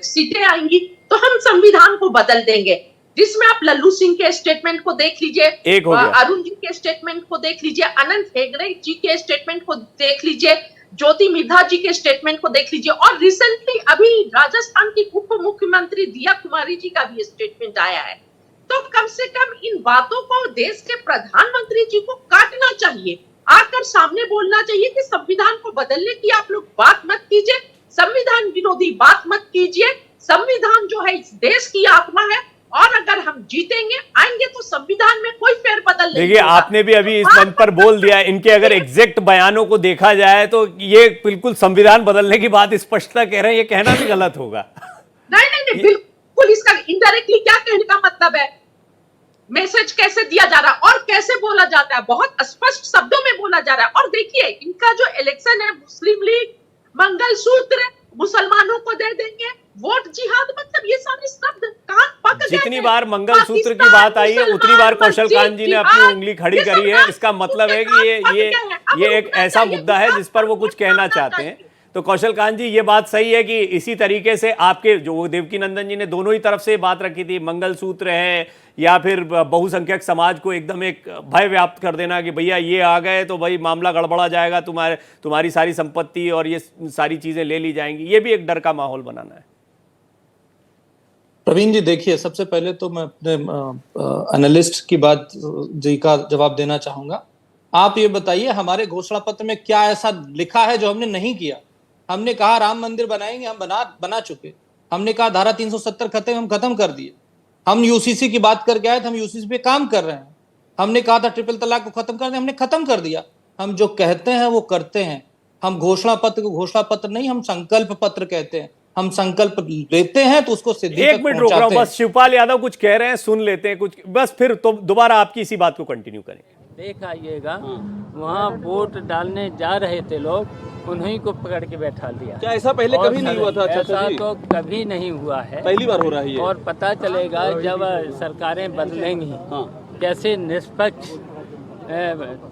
सीटें आएंगी तो हम संविधान को बदल देंगे, जिसमें आप लल्लू सिंह के स्टेटमेंट को देख लीजिए, अरुण जी के स्टेटमेंट को देख लीजिए, अनंत हेगड़े जी के स्टेटमेंट को देख लीजिए, ज्योति मिर्धा जी के स्टेटमेंट को देख लीजिए, और रिसेंटली अभी राजस्थान की उप मुख्यमंत्री दिया कुमारी जी का भी स्टेटमेंट आया है। तो कम से कम इन बातों को देश के प्रधानमंत्री जी को काटना चाहिए, आकर सामने बोलना चाहिए कि संविधान को बदलने की आप लोग बात मत कीजिए, संविधान विरोधी बात मत कीजिए। संविधान जो है इस देश की आत्मा है, और अगर हम जीतेंगे आएंगे तो संविधान में कोई फेरबदल नहीं। देखिए, आपने भी अभी इस मंच पर बोल दिया, इनके अगर एग्जैक्ट बयानों को देखा जाए तो ये बिल्कुल संविधान बदलने की बात स्पष्टता कह रहे हैं, ये कहना भी गलत होगा। नहीं, बिल्कुल इसका इनडायरेक्टली क्या कहने का मतलब है, मैसेज कैसे दिया जा रहा है और कैसे बोला जाता है, बहुत स्पष्ट शब्दों में बोला जा रहा है। और देखिए, इनका जो इलेक्शन है, मुस्लिम लीग, मंगलसूत्र मुसलमानों को दे देंगे, वोट जिहाद, मतलब ये सारे शब्द कान पक गए। जितनी बार मंगलसूत्र की बात आई है उतनी बार कौशल कांत जी ने अपनी उंगली खड़ी करी है। इसका मतलब है कि ये एक ऐसा मुद्दा है जिस पर वो कुछ कहना चाहते हैं। तो कौशल कांत जी, ये बात सही है कि इसी तरीके से आपके जो देवकी नंदन जी ने दोनों ही तरफ से बात रखी थी, मंगलसूत्र है या फिर बहुसंख्यक समाज को एकदम एक भय व्याप्त कर देना कि भैया ये आ गए तो भाई मामला गड़बड़ा जाएगा, तुम्हारी सारी संपत्ति और ये सारी चीजें ले ली जाएंगी, ये भी एक डर का माहौल बनाना है। प्रवीण जी देखिए, सबसे पहले तो मैं अपने एनालिस्ट की बात जी का जवाब देना चाहूंगा। आप ये बताइए हमारे घोषणा पत्र में क्या ऐसा लिखा है जो हमने नहीं किया? हमने कहा राम मंदिर बनाएंगे, हम बना चुके। हमने कहा धारा 370 हम खत्म कर दिए। हम यूसीसी की बात करके आए थे, हम यूसीसी पे काम कर रहे हैं। हमने कहा था ट्रिपल तलाक को खत्म कर दें, हमने खत्म कर दिया। हम जो कहते हैं वो करते हैं। हम घोषणा पत्र को घोषणा पत्र नहीं, हम संकल्प पत्र कहते हैं। हम संकल्प लेते हैं तो उसको सिद्धि तक एक मिनट रोक रहा हूं, बस शिवपाल यादव कुछ कह रहे हैं, सुन लेते हैं कुछ, बस फिर तो दोबारा आपकी इसी बात को कंटिन्यू करेंगे। देख आइएगा, वहाँ वोट डालने जा रहे थे लोग, उन्हीं को पकड़ के बैठा दिया। क्या ऐसा पहले कभी नहीं हुआ था? ऐसा तो कभी नहीं हुआ है, पहली बार हो रहा है ये। और पता चलेगा जब सरकारें बदलेंगी कैसे निष्पक्ष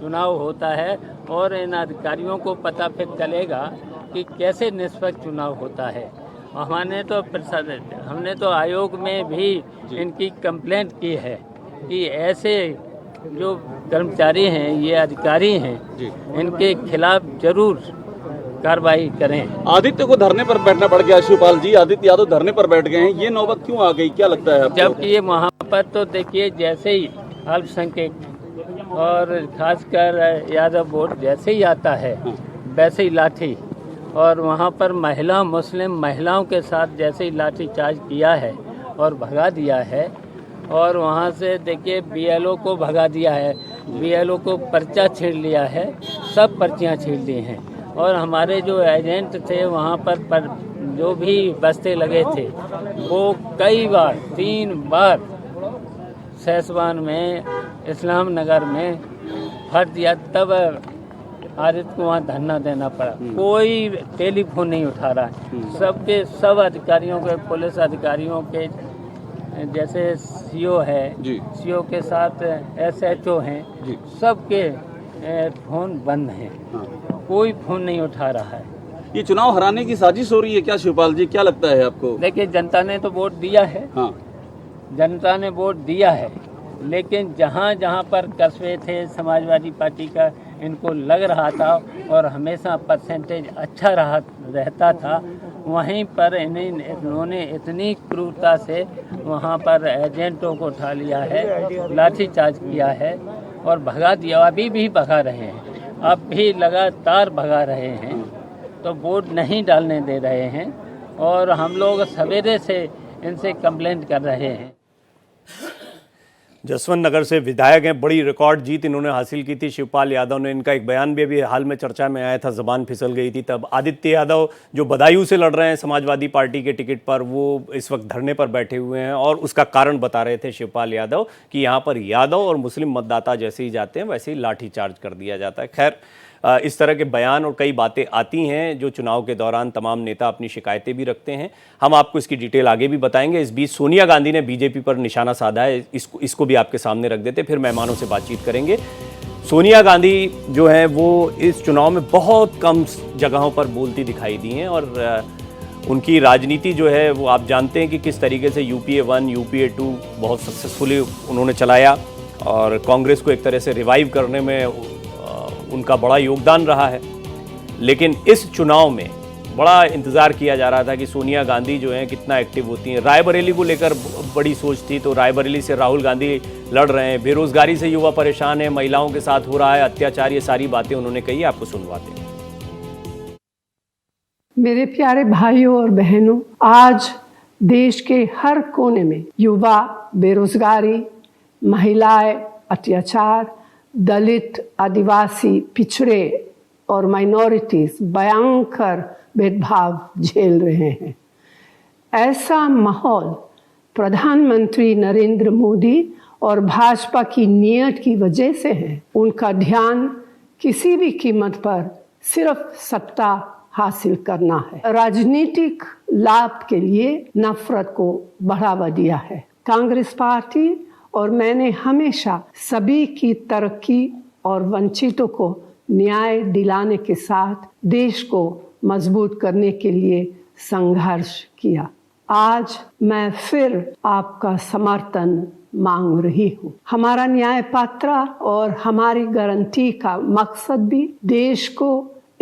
चुनाव होता है, और इन अधिकारियों को पता फिर चलेगा कि कैसे निष्पक्ष चुनाव होता है। हमने तो आयोग में भी इनकी कंप्लेंट की है कि ऐसे जो कर्मचारी हैं, ये अधिकारी हैं, इनके खिलाफ जरूर कार्रवाई करें। आदित्य को धरने पर बैठना पड़ गया शिवपाल जी, आदित्य यादव धरने पर बैठ गए हैं, ये नौबत क्यों आ गई, क्या लगता है आपको? जबकि ये वहाँ पर तो देखिए जैसे ही अल्पसंख्यक और खासकर यादव वोट जैसे ही आता है वैसे ही लाठी, और वहाँ पर मुस्लिम महिलाओं के साथ जैसे ही लाठी चार्ज किया है और भगा दिया है, और वहाँ से देखिए बीएलओ को भगा दिया है, बीएलओ को पर्चा छीन लिया है, सब पर्चियाँ छीन ली हैं। और हमारे जो एजेंट थे वहाँ पर जो भी बस्ते लगे थे वो कई बार 3 बार सैसवान में, इस्लाम नगर में फट दिया, तब आदित्य को वहाँ धरना देना पड़ा। कोई टेलीफोन नहीं उठा रहा है। सब अधिकारियों के, पुलिस अधिकारियों के, जैसे सीओ है, सीओ के साथ एसएचओ हैं, सबके फोन बंद हैं, कोई फोन नहीं उठा रहा है। ये चुनाव हराने की साजिश हो रही है क्या शिवपाल जी, क्या लगता है आपको? देखिए, जनता ने तो वोट दिया है, जनता ने वोट दिया है, लेकिन जहाँ जहाँ पर कस्बे थे समाजवादी पार्टी का इनको लग रहा था और हमेशा परसेंटेज अच्छा रहता था, वहीं पर इन्होंने इतनी क्रूरता से वहाँ पर एजेंटों को उठा लिया है, लाठीचार्ज किया है और भगा दिया। अभी भी भगा रहे हैं, अब भी लगातार भगा रहे हैं, तो वोट नहीं डालने दे रहे हैं। और हम लोग सवेरे से इनसे कंप्लेंट कर रहे हैं। जसवंत नगर से विधायक हैं, बड़ी रिकॉर्ड जीत इन्होंने हासिल की थी। शिवपाल यादव ने, इनका एक बयान भी अभी हाल में चर्चा में आया था, ज़बान फिसल गई थी तब। आदित्य यादव जो बदायूं से लड़ रहे हैं समाजवादी पार्टी के टिकट पर, वो इस वक्त धरने पर बैठे हुए हैं और उसका कारण बता रहे थे शिवपाल यादव कि यहाँ पर यादव और मुस्लिम मतदाता जैसे ही जाते हैं वैसे ही लाठीचार्ज कर दिया जाता है। खैर, इस तरह के बयान और कई बातें आती हैं जो चुनाव के दौरान तमाम नेता अपनी शिकायतें भी रखते हैं। हम आपको इसकी डिटेल आगे भी बताएंगे। इस बीच सोनिया गांधी ने बीजेपी पर निशाना साधा है, इसको भी आपके सामने रख देते, फिर मेहमानों से बातचीत करेंगे। सोनिया गांधी जो हैं वो इस चुनाव में बहुत कम जगहों पर बोलती दिखाई दी हैं और उनकी राजनीति जो है वो आप जानते हैं कि किस तरीके से यूपीए 1, यूपीए 2 बहुत सक्सेसफुली उन्होंने चलाया और कांग्रेस को एक तरह से रिवाइव करने में उनका बड़ा योगदान रहा है। लेकिन इस चुनाव में बड़ा इंतज़ार किया जा रहा था कि सोनिया गांधी जो हैं कितना एक्टिव होती हैं। रायबरेली को लेकर बड़ी सोच थी, तो रायबरेली से राहुल गांधी लड़ रहे हैं। बेरोजगारी से युवा परेशान है, महिलाओं के साथ हो रहा है अत्याचार, ये सारी बातें उन्होंने कही, आपको सुनवाते हैं। मेरे प्यारे भाइयों और बहनों, आज देश के हर कोने में युवा, बेरोजगारी, महिलाएं, अत्याचार, दलित, आदिवासी, पिछड़े और माइनॉरिटीज भयंकर भेदभाव झेल रहे हैं। ऐसा माहौल प्रधानमंत्री नरेंद्र मोदी और भाजपा की नीयत की वजह से है। उनका ध्यान किसी भी कीमत पर सिर्फ सत्ता हासिल करना है। राजनीतिक लाभ के लिए नफरत को बढ़ावा दिया है। कांग्रेस पार्टी और मैंने हमेशा सभी की तरक्की और वंचितों को न्याय दिलाने के साथ देश को मजबूत करने के लिए संघर्ष किया। आज मैं फिर आपका समर्थन मांग रही हूँ। हमारा न्याय पात्र और हमारी गारंटी का मकसद भी देश को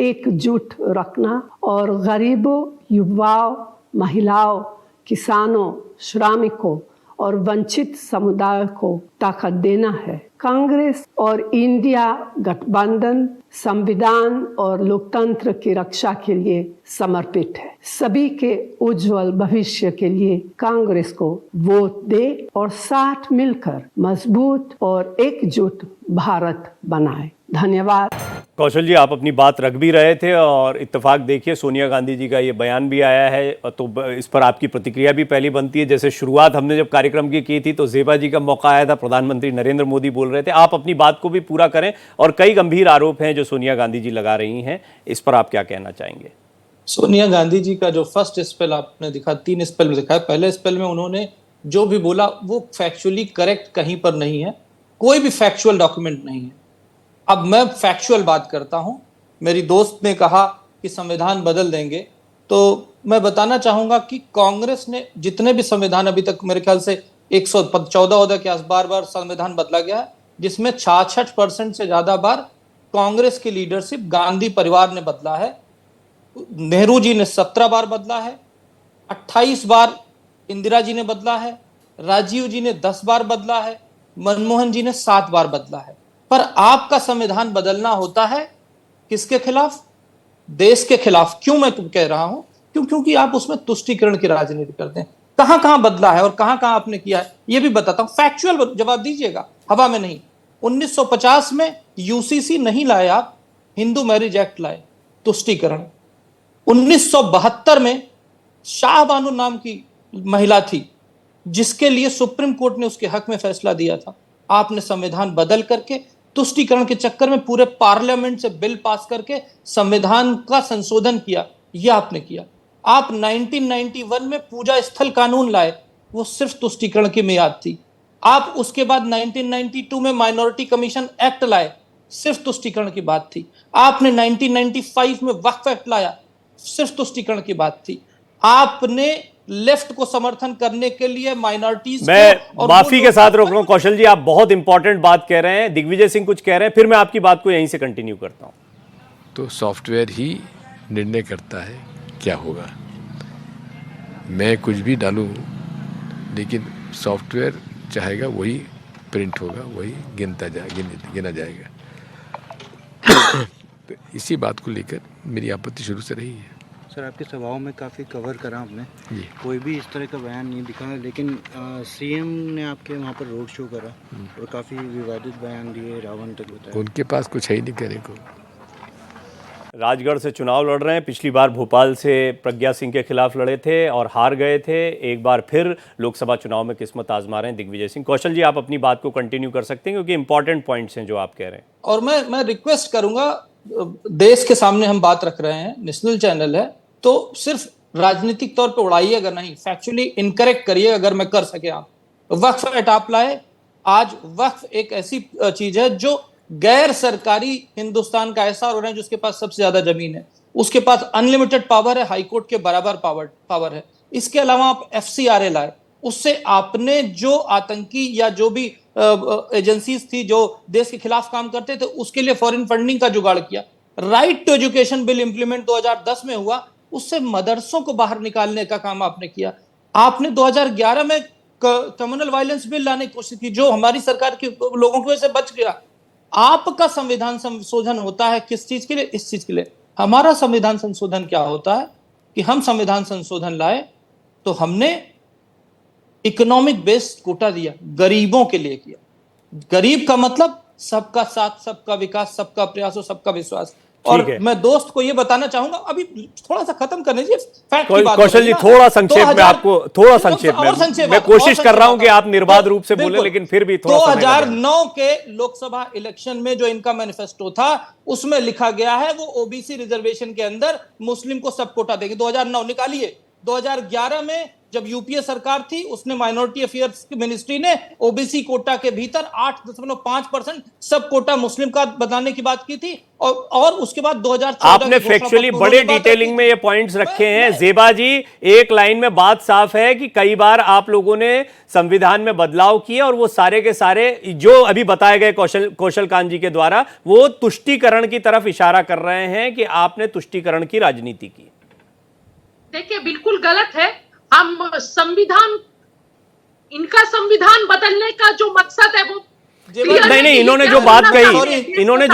एकजुट रखना और गरीबों, युवाओं, महिलाओं, किसानों, श्रमिकों और वंचित समुदाय को ताकत देना है। कांग्रेस और इंडिया गठबंधन संविधान और लोकतंत्र की रक्षा के लिए समर्पित है। सभी के उज्जवल भविष्य के लिए कांग्रेस को वोट दे और साथ मिलकर मजबूत और एकजुट भारत बनाए। धन्यवाद। कौशल जी, आप अपनी बात रख भी रहे थे और इत्तेफाक देखिए सोनिया गांधी जी का ये बयान भी आया है, तो इस पर आपकी प्रतिक्रिया भी पहली बनती है। जैसे शुरुआत हमने जब कार्यक्रम की थी तो ज़ेबा जी का मौका आया था, प्रधानमंत्री नरेंद्र मोदी बोल रहे थे। आप अपनी बात को भी पूरा करें और कई गंभीर आरोप हैं जो सोनिया गांधी जी लगा रही हैं, इस पर आप क्या कहना चाहेंगे? सोनिया गांधी जी का जो फर्स्ट स्पेल आपने दिखा, 3 स्पेल में दिखा है। पहले स्पेल में उन्होंने जो भी बोला वो फैक्चुअली करेक्ट कहीं पर नहीं है, कोई भी फैक्चुअल डॉक्यूमेंट नहीं है। अब मैं फैक्चुअल बात करता हूं। मेरी दोस्त ने कहा कि संविधान बदल देंगे, तो मैं बताना चाहूंगा कि कांग्रेस ने जितने भी संविधान अभी तक, मेरे ख्याल से 114 के आस बार संविधान बदला गया है, जिसमें 66% से ज्यादा बार कांग्रेस की लीडरशिप गांधी परिवार ने बदला है। नेहरू जी ने 17 बार बदला है, 28 बार इंदिरा जी ने बदला है, राजीव जी ने 10 बार बदला है, मनमोहन जी ने 7 बार बदला है। पर आपका संविधान बदलना होता है किसके खिलाफ? देश के खिलाफ। क्यों मैं कह रहा हूं? क्योंकि आप उसमें तुष्टीकरण की राजनीति करते हैं। कहां कहां बदला है और कहां कहां आपने किया है ये भी बताता हूं। फैक्चुअल जवाब दीजिएगा, हवा में नहीं। 1950 में यूसीसी नहीं लाए आप, हिंदू मैरिज एक्ट लाए, तुष्टीकरण। 1972 में शाहबानू नाम की महिला थी जिसके लिए सुप्रीम कोर्ट ने उसके हक में फैसला दिया था। आपने संविधान बदल करके तुष्टीकरण के चक्कर में पूरे पार्लियामेंट से बिल पास करके संविधान का संशोधन किया, यह आपने किया। आप 1991 में पूजा स्थल कानून लाए, वो सिर्फ तुष्टीकरण की मियाद थी। आप उसके बाद 1992 में माइनॉरिटी कमीशन एक्ट लाए, सिर्फ तुष्टीकरण की बात थी। आपने 1995 में वक्फ एक्ट लाया, सिर्फ तुष्टीकरण की बात थी। आपने लेफ्ट को समर्थन करने के लिए माइनॉरिटीज, मैं माफी के साथ रोक रहा हूं कौशल जी, आप बहुत इंपॉर्टेंट बात कह रहे हैं। दिग्विजय सिंह कुछ कह रहे हैं, फिर मैं आपकी बात को यहीं से कंटिन्यू करता हूं। तो सॉफ्टवेयर ही निर्णय करता है क्या होगा। मैं कुछ भी डालूं लेकिन सॉफ्टवेयर चाहेगा वही प्रिंट होगा, वही गिना जाएगा। तो इसी बात को लेकर मेरी आपत्ति शुरू से रही है। सर, आपके सभाओं में काफ़ी कवर करा आपने, कोई भी इस तरह का बयान नहीं दिखा, लेकिन सीएम ने आपके वहाँ पर रोड शो करा और काफ़ी विवादित बयान दिए, रावण तक बताया। उनके पास कुछ है ही नहीं कहने को। राजगढ़ से चुनाव लड़ रहे हैं। पिछली बार भोपाल से प्रज्ञा सिंह के खिलाफ लड़े थे और हार गए थे। एक बार फिर लोकसभा चुनाव में किस्मत आजमा रहे हैं दिग्विजय सिंह। कौशल जी, आप अपनी बात को कंटिन्यू कर सकते हैं क्योंकि इंपॉर्टेंट पॉइंट्स हैं जो आप कह रहे हैं। और मैं रिक्वेस्ट करूंगा, देश के सामने हम बात रख रहे हैं, नेशनल चैनल है, तो सिर्फ राजनीतिक तौर पे उड़ाइए, अगर नहीं फैक्चुअली इनकरेक्ट करिए अगर मैं कर सके। आप वक्फ एक्ट आप लाए। आज वक्फ एक ऐसी चीज है जो गैर सरकारी हिंदुस्तान का ऐसा ऑर्गन है जिसके पास सबसे ज्यादा जमीन है, उसके पास अनलिमिटेड पावर है, हाईकोर्ट के बराबर पावर है। इसके अलावा आप FCRA लाए, उससे आपने जो आतंकी या जो भी एजेंसीज थी जो देश के खिलाफ काम करते थे उसके लिए फॉरेन फंडिंग का जुगाड़ किया। Right to education bill implement 2010 में हुआ, उससे मदरसों को बाहर निकालने का काम आपने किया। आपने 2011 में कम्युनल वायलेंस बिल लाने की कोशिश की जो हमारी सरकार के लोगों की वजह से बच गया। आपका संविधान संशोधन होता है किस चीज के लिए? इस चीज के लिए। हमारा संविधान संशोधन क्या होता है कि हम संविधान संशोधन लाए तो हमने इकोनॉमिक बेस्ड कोटा दिया, गरीबों के लिए किया। गरीब का मतलब सबका साथ, सबका विकास, सबका प्रयास और सबका विश्वास। और मैं दोस्त को ये बताना चाहूंगा, अभी थोड़ा सा खत्म करने दीजिए, फैक्ट की बात कौशल जी थोड़ा संक्षेप में आपको, थोड़ा संक्षेप में मैं कोशिश कर रहा हूं कि आप निर्बाध रूप से बोले, लेकिन फिर भी थोड़ा 2009 के लोकसभा इलेक्शन में जो इनका मैनिफेस्टो था उसमें लिखा गया है वो ओबीसी रिजर्वेशन के अंदर मुस्लिम को सब कोटा देंगे। 2009 निकालिए, 2011 में जब यूपीए सरकार थी, उसने माइनॉरिटी अफेयर्स की मिनिस्ट्री ने ओबीसी कोटा के भीतर 8.5% सब कोटा मुस्लिम का बनाने की बात की थी, और उसके बाद 2014 आपने फैक्चुअली बड़े डिटेलिंग में ये पॉइंट्स रखे हैं। जेबा जी, एक लाइन में बात साफ है कि कई बार आप लोगों ने संविधान में बदलाव किए और वो सारे के सारे जो अभी बताए गए कौशल कांत जी के द्वारा, वो तुष्टीकरण की तरफ इशारा कर रहे हैं कि आपने तुष्टीकरण की राजनीति की। देखिए, बिल्कुल गलत है। हम संविधान, इनका संविधान बदलने का जो मकसद है वो नहीं, इन्होंने जो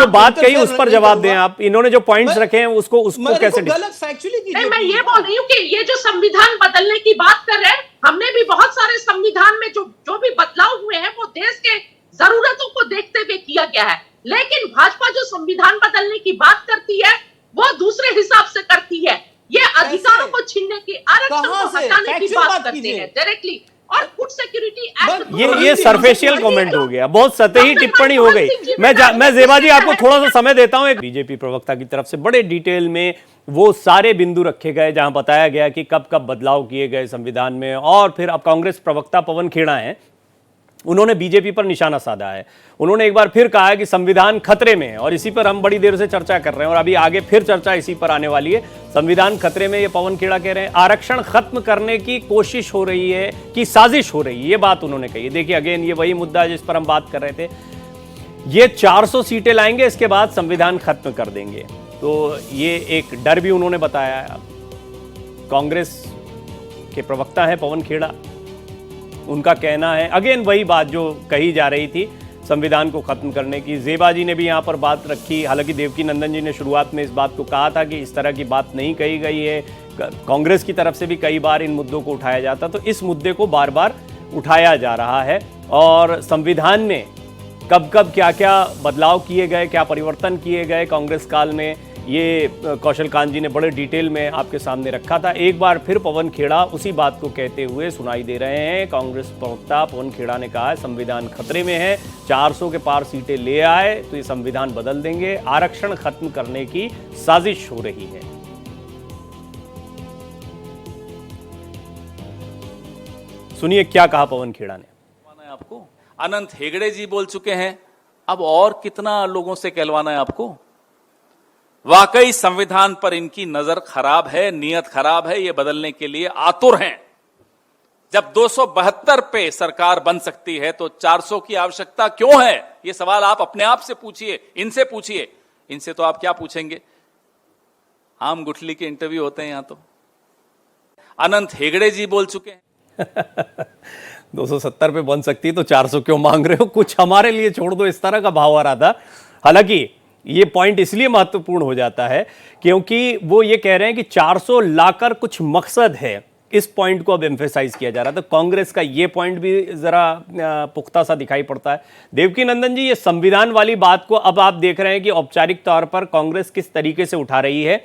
बात कही उस पर जवाब दें आप। इन्होंने जो पॉइंट्स रखे हैं उसको कैसे नहीं, मैं ये बोल रही हूँ कि ये जो संविधान बदलने की बात कर रहे हैं, हमने भी बहुत सारे संविधान में जो भी बदलाव हुए हैं वो देश के जरूरतों को देखते हुए किया गया है। लेकिन भाजपा जो संविधान बदलने की बात करती है वो दूसरे हिसाब से करती है। ये अधिकारों को छीनने की, आरक्षण को हटाने की बात करते हैं डायरेक्टली, और फूड सिक्योरिटी एक्ट। ये सरफेशियल कमेंट हो गया, बहुत सतही टिप्पणी हो गई। मैं जेबा जी आपको थोड़ा सा समय देता हूं। एक बीजेपी प्रवक्ता की तरफ से बड़े डिटेल में वो सारे बिंदु रखे गए जहां बताया गया कि कब कब बदलाव किए गए संविधान में, और फिर अब कांग्रेस प्रवक्ता पवन खेड़ा हैं, उन्होंने बीजेपी पर निशाना साधा है। उन्होंने एक बार फिर कहा है कि संविधान खतरे में है, और इसी पर हम बड़ी देर से चर्चा कर रहे हैं और अभी आगे फिर चर्चा इसी पर आने वाली है। संविधान खतरे में, ये पवन खेड़ा कह रहे हैं। आरक्षण खत्म करने की कोशिश हो रही है कि साजिश हो रही है, ये बात उन्होंने कही। देखिए, अगेन ये वही मुद्दा है जिस पर हम बात कर रहे थे। ये 400 सीटें लाएंगे, इसके बाद संविधान खत्म कर देंगे, तो ये एक डर भी उन्होंने बताया। कांग्रेस के प्रवक्ता है पवन खेड़ा, उनका कहना है अगेन वही बात जो कही जा रही थी संविधान को खत्म करने की। जेबा जी ने भी यहाँ पर बात रखी, हालांकि देवकीनंदन जी ने शुरुआत में इस बात को कहा था कि इस तरह की बात नहीं कही गई है। कांग्रेस की तरफ से भी कई बार इन मुद्दों को उठाया जाता, तो इस मुद्दे को बार बार उठाया जा रहा है। और संविधान में कब कब क्या क्या बदलाव किए गए, क्या परिवर्तन किए गए कांग्रेस काल में, ये कौशल कांत जी ने बड़े डिटेल में आपके सामने रखा था। एक बार फिर पवन खेड़ा उसी बात को कहते हुए सुनाई दे रहे हैं। कांग्रेस प्रवक्ता पवन खेड़ा ने कहा है संविधान खतरे में है, 400 के पार सीटें ले आए तो ये संविधान बदल देंगे, आरक्षण खत्म करने की साजिश हो रही है। सुनिए क्या कहा पवन खेड़ा ने। आपको अनंत हेगड़े जी बोल चुके हैं, अब और कितना लोगों से कहलवाना है आपको। वाकई संविधान पर इनकी नजर खराब है, नियत खराब है, ये बदलने के लिए आतुर हैं। जब 272 पे सरकार बन सकती है तो 400 की आवश्यकता क्यों है? ये सवाल आप अपने आप से पूछिए, इनसे पूछिए। इनसे तो आप क्या पूछेंगे, आम गुठली के इंटरव्यू होते हैं यहां तो। अनंत हेगड़े जी बोल चुके हैं 270 पे बन सकती है तो 400 क्यों मांग रहे हो, कुछ हमारे लिए छोड़ दो, इस तरह का भाव आ रहा था। हालांकि ये पॉइंट इसलिए महत्वपूर्ण हो जाता है क्योंकि वो ये कह रहे हैं कि 400 लाकर कुछ मकसद है, इस पॉइंट को अब एम्फेसाइज किया जा रहा था। कांग्रेस का ये पॉइंट भी जरा पुख्ता सा दिखाई पड़ता है। देवकीनंदन जी, ये संविधान वाली बात को अब आप देख रहे हैं कि औपचारिक तौर पर कांग्रेस किस तरीके से उठा रही है।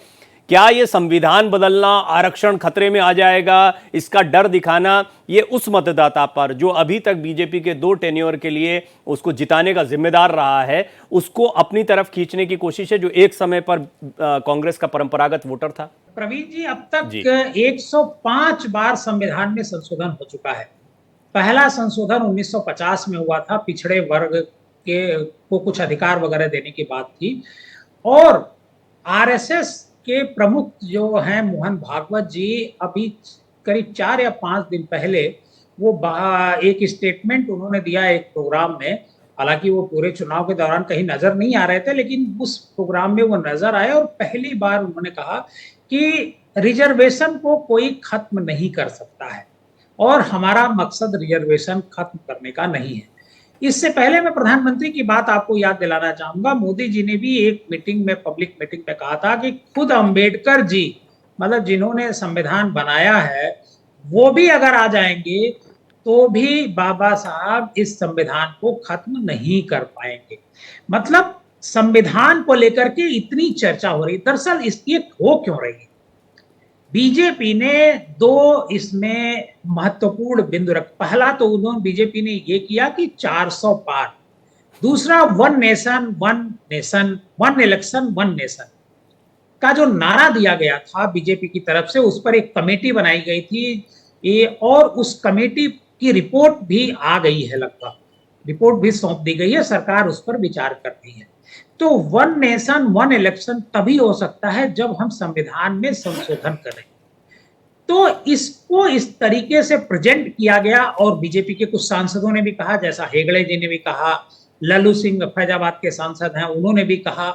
क्या ये संविधान बदलना, आरक्षण खतरे में आ जाएगा, इसका डर दिखाना, ये उस मतदाता पर जो अभी तक बीजेपी के 2 टेन्योर के लिए उसको जिताने का जिम्मेदार रहा है, उसको अपनी तरफ खींचने की कोशिश है, जो एक समय पर कांग्रेस का परंपरागत वोटर था? प्रवीण जी, अब तक 105 बार संविधान में संशोधन हो चुका है। पहला संशोधन 1950 में हुआ था, पिछड़े वर्ग को कुछ अधिकार वगैरह देने की बात थी। और आरएसएस के प्रमुख जो हैं मोहन भागवत जी, अभी करीब 4 या 5 दिन पहले वो एक स्टेटमेंट उन्होंने दिया एक प्रोग्राम में। हालांकि वो पूरे चुनाव के दौरान कहीं नजर नहीं आ रहे थे, लेकिन उस प्रोग्राम में वो नजर आए और पहली बार उन्होंने कहा कि रिजर्वेशन को कोई खत्म नहीं कर सकता है और हमारा मकसद रिजर्वेशन खत्म करने का नहीं है। इससे पहले मैं प्रधानमंत्री की बात आपको याद दिलाना चाहूंगा। मोदी जी ने भी एक मीटिंग में, पब्लिक मीटिंग में कहा था कि खुद अंबेडकर जी, मतलब जिन्होंने संविधान बनाया है, वो भी अगर आ जाएंगे तो भी बाबा साहब इस संविधान को खत्म नहीं कर पाएंगे। मतलब संविधान को लेकर के इतनी चर्चा हो रही, दरअसल इसकी हो क्यों रही है? बीजेपी ने 2 इसमें महत्वपूर्ण बिंदु रख। पहला तो उन्होंने बीजेपी ने ये किया कि 400 पार, दूसरा 1 नेशन 1 नेशन 1 इलेक्शन 1 नेशन। का जो नारा दिया गया था बीजेपी की तरफ से, उस पर एक कमेटी बनाई गई थी और उस कमेटी की रिपोर्ट भी आ गई है, लगभग रिपोर्ट भी सौंप दी गई है, सरकार उस पर विचार कर रही है। तो 1 नेशन 1 इलेक्शन तभी हो सकता है जब हम संविधान में संशोधन करें। तो इसको इस तरीके से प्रेजेंट किया गया और बीजेपी के कुछ सांसदों ने भी कहा, जैसा हेगड़े जी ने भी कहा, लल्लू सिंह फैजाबाद के सांसद हैं, उन्होंने भी कहा,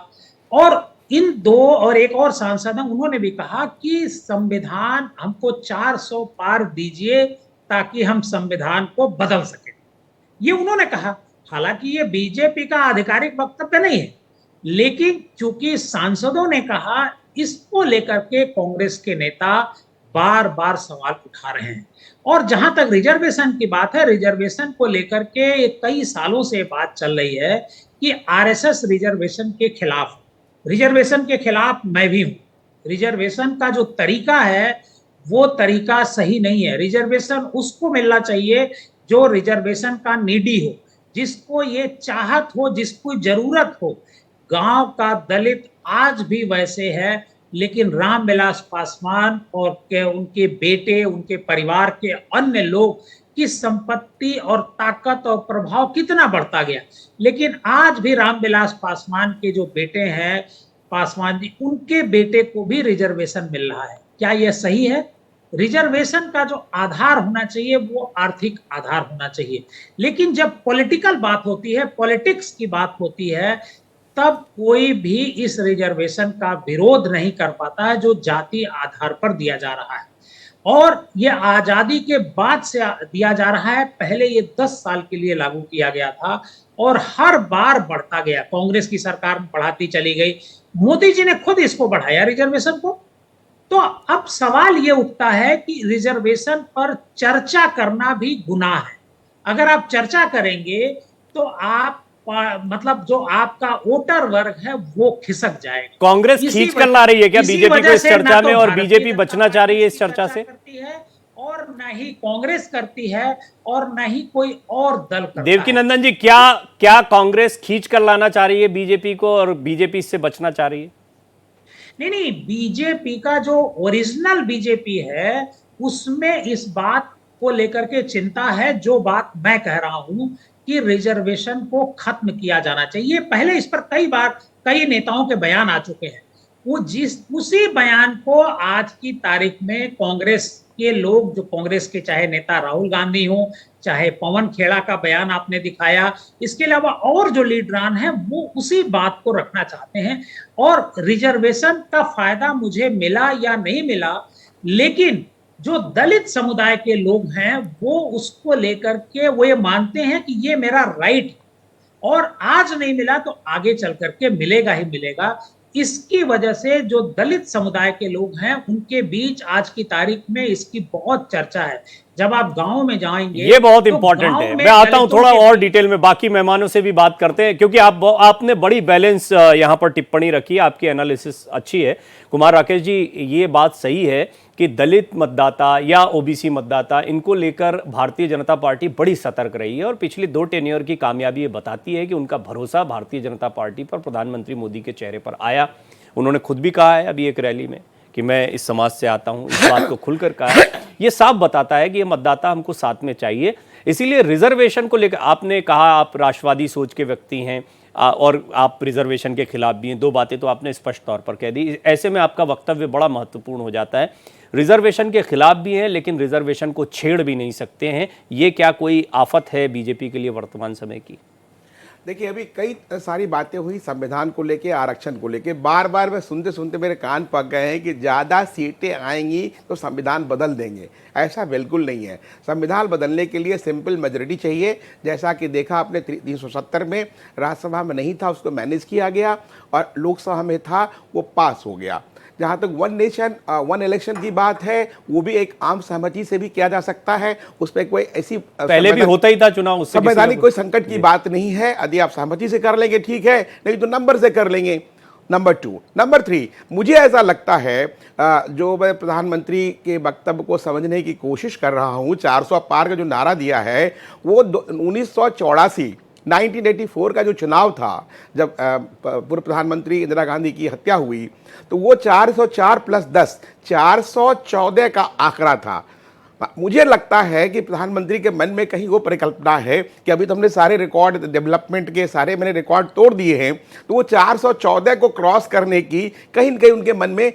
और इन दो और एक और सांसद हैं, उन्होंने भी कहा कि संविधान हमको 400 पार दीजिए ताकि हम संविधान को बदल सकें। ये उन्होंने कहा। हालांकि ये बीजेपी का आधिकारिक वक्तव्य नहीं है, लेकिन चूंकि सांसदों ने कहा, इसको लेकर के कांग्रेस के नेता बार बार सवाल उठा रहे हैं। और जहां तक रिजर्वेशन की बात है, रिजर्वेशन को लेकर के कई सालों से बात चल रही है कि आरएसएस रिजर्वेशन के खिलाफ, रिजर्वेशन के खिलाफ मैं भी हूं। रिजर्वेशन का जो तरीका है वो तरीका सही नहीं है। रिजर्वेशन उसको मिलना चाहिए जो रिजर्वेशन का नीडी हो, जिसको ये चाहत हो, जिसको जरूरत हो। गांव का दलित आज भी वैसे है, लेकिन रामविलास पासवान और उनके बेटे, उनके परिवार के अन्य लोग की संपत्ति और ताकत और प्रभाव कितना बढ़ता गया, लेकिन आज भी रामविलास पासवान के जो बेटे हैं, पासवान जी, उनके बेटे को भी रिजर्वेशन मिल रहा है। क्या यह सही है? रिजर्वेशन का जो आधार होना चाहिए वो आर्थिक आधार होना चाहिए, लेकिन जब पॉलिटिकल बात होती है, पॉलिटिक्स की बात होती है, तब कोई भी इस रिजर्वेशन का विरोध नहीं कर पाता है जो जाति आधार पर दिया जा रहा है। और ये आजादी के बाद से दिया जा रहा है। पहले ये 10 साल के लिए लागू किया गया था और हर बार बढ़ता गया। कांग्रेस की सरकार बढ़ाती चली गई, मोदी जी ने खुद इसको बढ़ाया रिजर्वेशन को। तो अब सवाल ये उठता है कि रिजर्वेशन पर चर्चा करना भी गुनाह है। अगर आप चर्चा करेंगे तो आप मतलब जो आपका वोटर वर्ग है वो खिसक जाएगा। कांग्रेस खींच कर ला रही है क्या बीजेपी को इस चर्चा में, और बीजेपी बचना चाह रही है इस चर्चा से? और न ही कांग्रेस करती है और न ही कोई और दल करता है। देवकीनंदन जी, क्या कांग्रेस खींच कर लाना चाह रही है बीजेपी को और बीजेपी इससे बचना चाह रही है? नहीं, बीजेपी का जो ओरिजिनल बीजेपी है उसमें इस बात को लेकर के चिंता है, जो बात मैं कह रहा हूं कि रिजर्वेशन को खत्म किया जाना चाहिए। पहले इस पर कई बार कई नेताओं के बयान आ चुके हैं। उसी बयान को आज की तारीख में कांग्रेस के लोग, जो कांग्रेस के चाहे नेता राहुल गांधी हो, चाहे पवन खेड़ा का बयान आपने दिखाया, इसके अलावा और जो लीडरान हैं वो उसी बात को रखना चाहते हैं। और रिजर्वेशन का फायदा मुझे मिला या नहीं मिला, लेकिन जो दलित समुदाय के लोग हैं वो उसको लेकर के वो ये मानते हैं कि ये मेरा राइट, और आज नहीं मिला तो आगे चल करके मिलेगा ही मिलेगा। इसकी वजह से जो दलित समुदाय के लोग हैं उनके बीच आज की तारीख में इसकी बहुत चर्चा है। जब आप गांव में जाएंगे, ये बहुत इंपॉर्टेंट है। मैं आता हूं थोड़ा और डिटेल में, बाकी मेहमानों से भी बात करते हैं, क्योंकि आपने बड़ी बैलेंस यहां पर टिप्पणी रखी है, आपकी एनालिसिस अच्छी है। कुमार राकेश जी, ये बात सही है कि दलित मतदाता या ओबीसी मतदाता, इनको लेकर भारतीय जनता पार्टी बड़ी सतर्क रही है और पिछली 2 टेन्योर की कामयाबी ये बताती है कि उनका भरोसा भारतीय जनता पार्टी पर प्रधानमंत्री मोदी के चेहरे पर आया। उन्होंने खुद भी कहा है अभी एक रैली में कि मैं इस समाज से आता हूं, इस बात को खुलकर कहा है। ये साफ बताता है कि ये मतदाता हमको साथ में चाहिए। इसीलिए रिजर्वेशन को लेकर आपने कहा आप राष्ट्रवादी सोच के व्यक्ति हैं और आप रिजर्वेशन के खिलाफ भी हैं। 2 बातें तो आपने स्पष्ट तौर पर कह दी। ऐसे में आपका वक्तव्य बड़ा महत्वपूर्ण हो जाता है। रिजर्वेशन के खिलाफ भी हैं, लेकिन रिजर्वेशन को छेड़ भी नहीं सकते हैं। ये क्या कोई आफत है बीजेपी के लिए वर्तमान समय की? देखिए, अभी कई सारी बातें हुई संविधान को लेके, आरक्षण को लेके। बार बार मैं सुनते सुनते मेरे कान पक गए हैं कि ज़्यादा सीटें आएंगी तो संविधान बदल देंगे। ऐसा बिल्कुल नहीं है। संविधान बदलने के लिए सिंपल मेजॉरिटी चाहिए। जैसा कि देखा आपने 370 में राज्यसभा में नहीं था, उसको मैनेज किया गया, और लोकसभा में था, वो पास हो गया। जहाँ तक 1 नेशन 1 इलेक्शन की बात है, वो भी एक आम सहमति से भी किया जा सकता है। उस पर कोई ऐसी पहले भी होता ही था चुनाव, संवैधानिक कोई संकट की बात नहीं है। यदि आप सहमति से कर लेंगे ठीक है, नहीं तो नंबर से कर लेंगे। नंबर 2, नंबर 3, मुझे ऐसा लगता है, जो मैं प्रधानमंत्री के वक्तव्य को समझने की कोशिश कर रहा हूँ, 400 पार का जो नारा दिया है वो 1984 1984 का जो चुनाव था, जब पूर्व प्रधानमंत्री इंदिरा गांधी की हत्या हुई, तो वो 404 प्लस 10 414 का आंकड़ा था। मुझे लगता है कि प्रधानमंत्री के मन में कहीं वो परिकल्पना है कि अभी तो हमने सारे रिकॉर्ड डेवलपमेंट के सारे मैंने रिकॉर्ड तोड़ दिए हैं, तो वो 414 को क्रॉस करने की कहीं न कहीं उनके मन में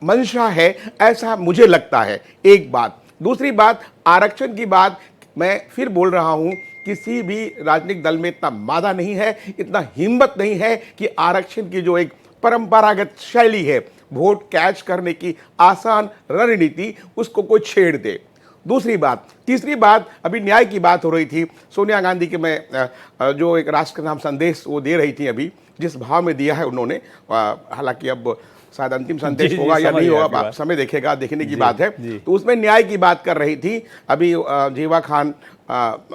मंशा है, ऐसा मुझे लगता है। एक बात। दूसरी बात, आरक्षण की बात मैं फिर बोल रहा हूं, किसी भी राजनीतिक दल में इतना मादा नहीं है, इतना हिम्मत नहीं है कि आरक्षण की जो एक परंपरागत शैली है, वोट कैच करने की आसान रणनीति, उसको कोई छेड़ दे। दूसरी बात। तीसरी बात, अभी न्याय की बात हो रही थी, सोनिया गांधी के मैं जो एक राष्ट्र का नाम संदेश वो दे रही थी, अभी जिस भाव में दिया है उन्होंने, हालांकि अब शायद अंतिम संदेश होगा या नहीं होगा, समय देखेगा, देखने की बात है, तो उसमें न्याय की बात कर रही थी। अभी जीवा खान,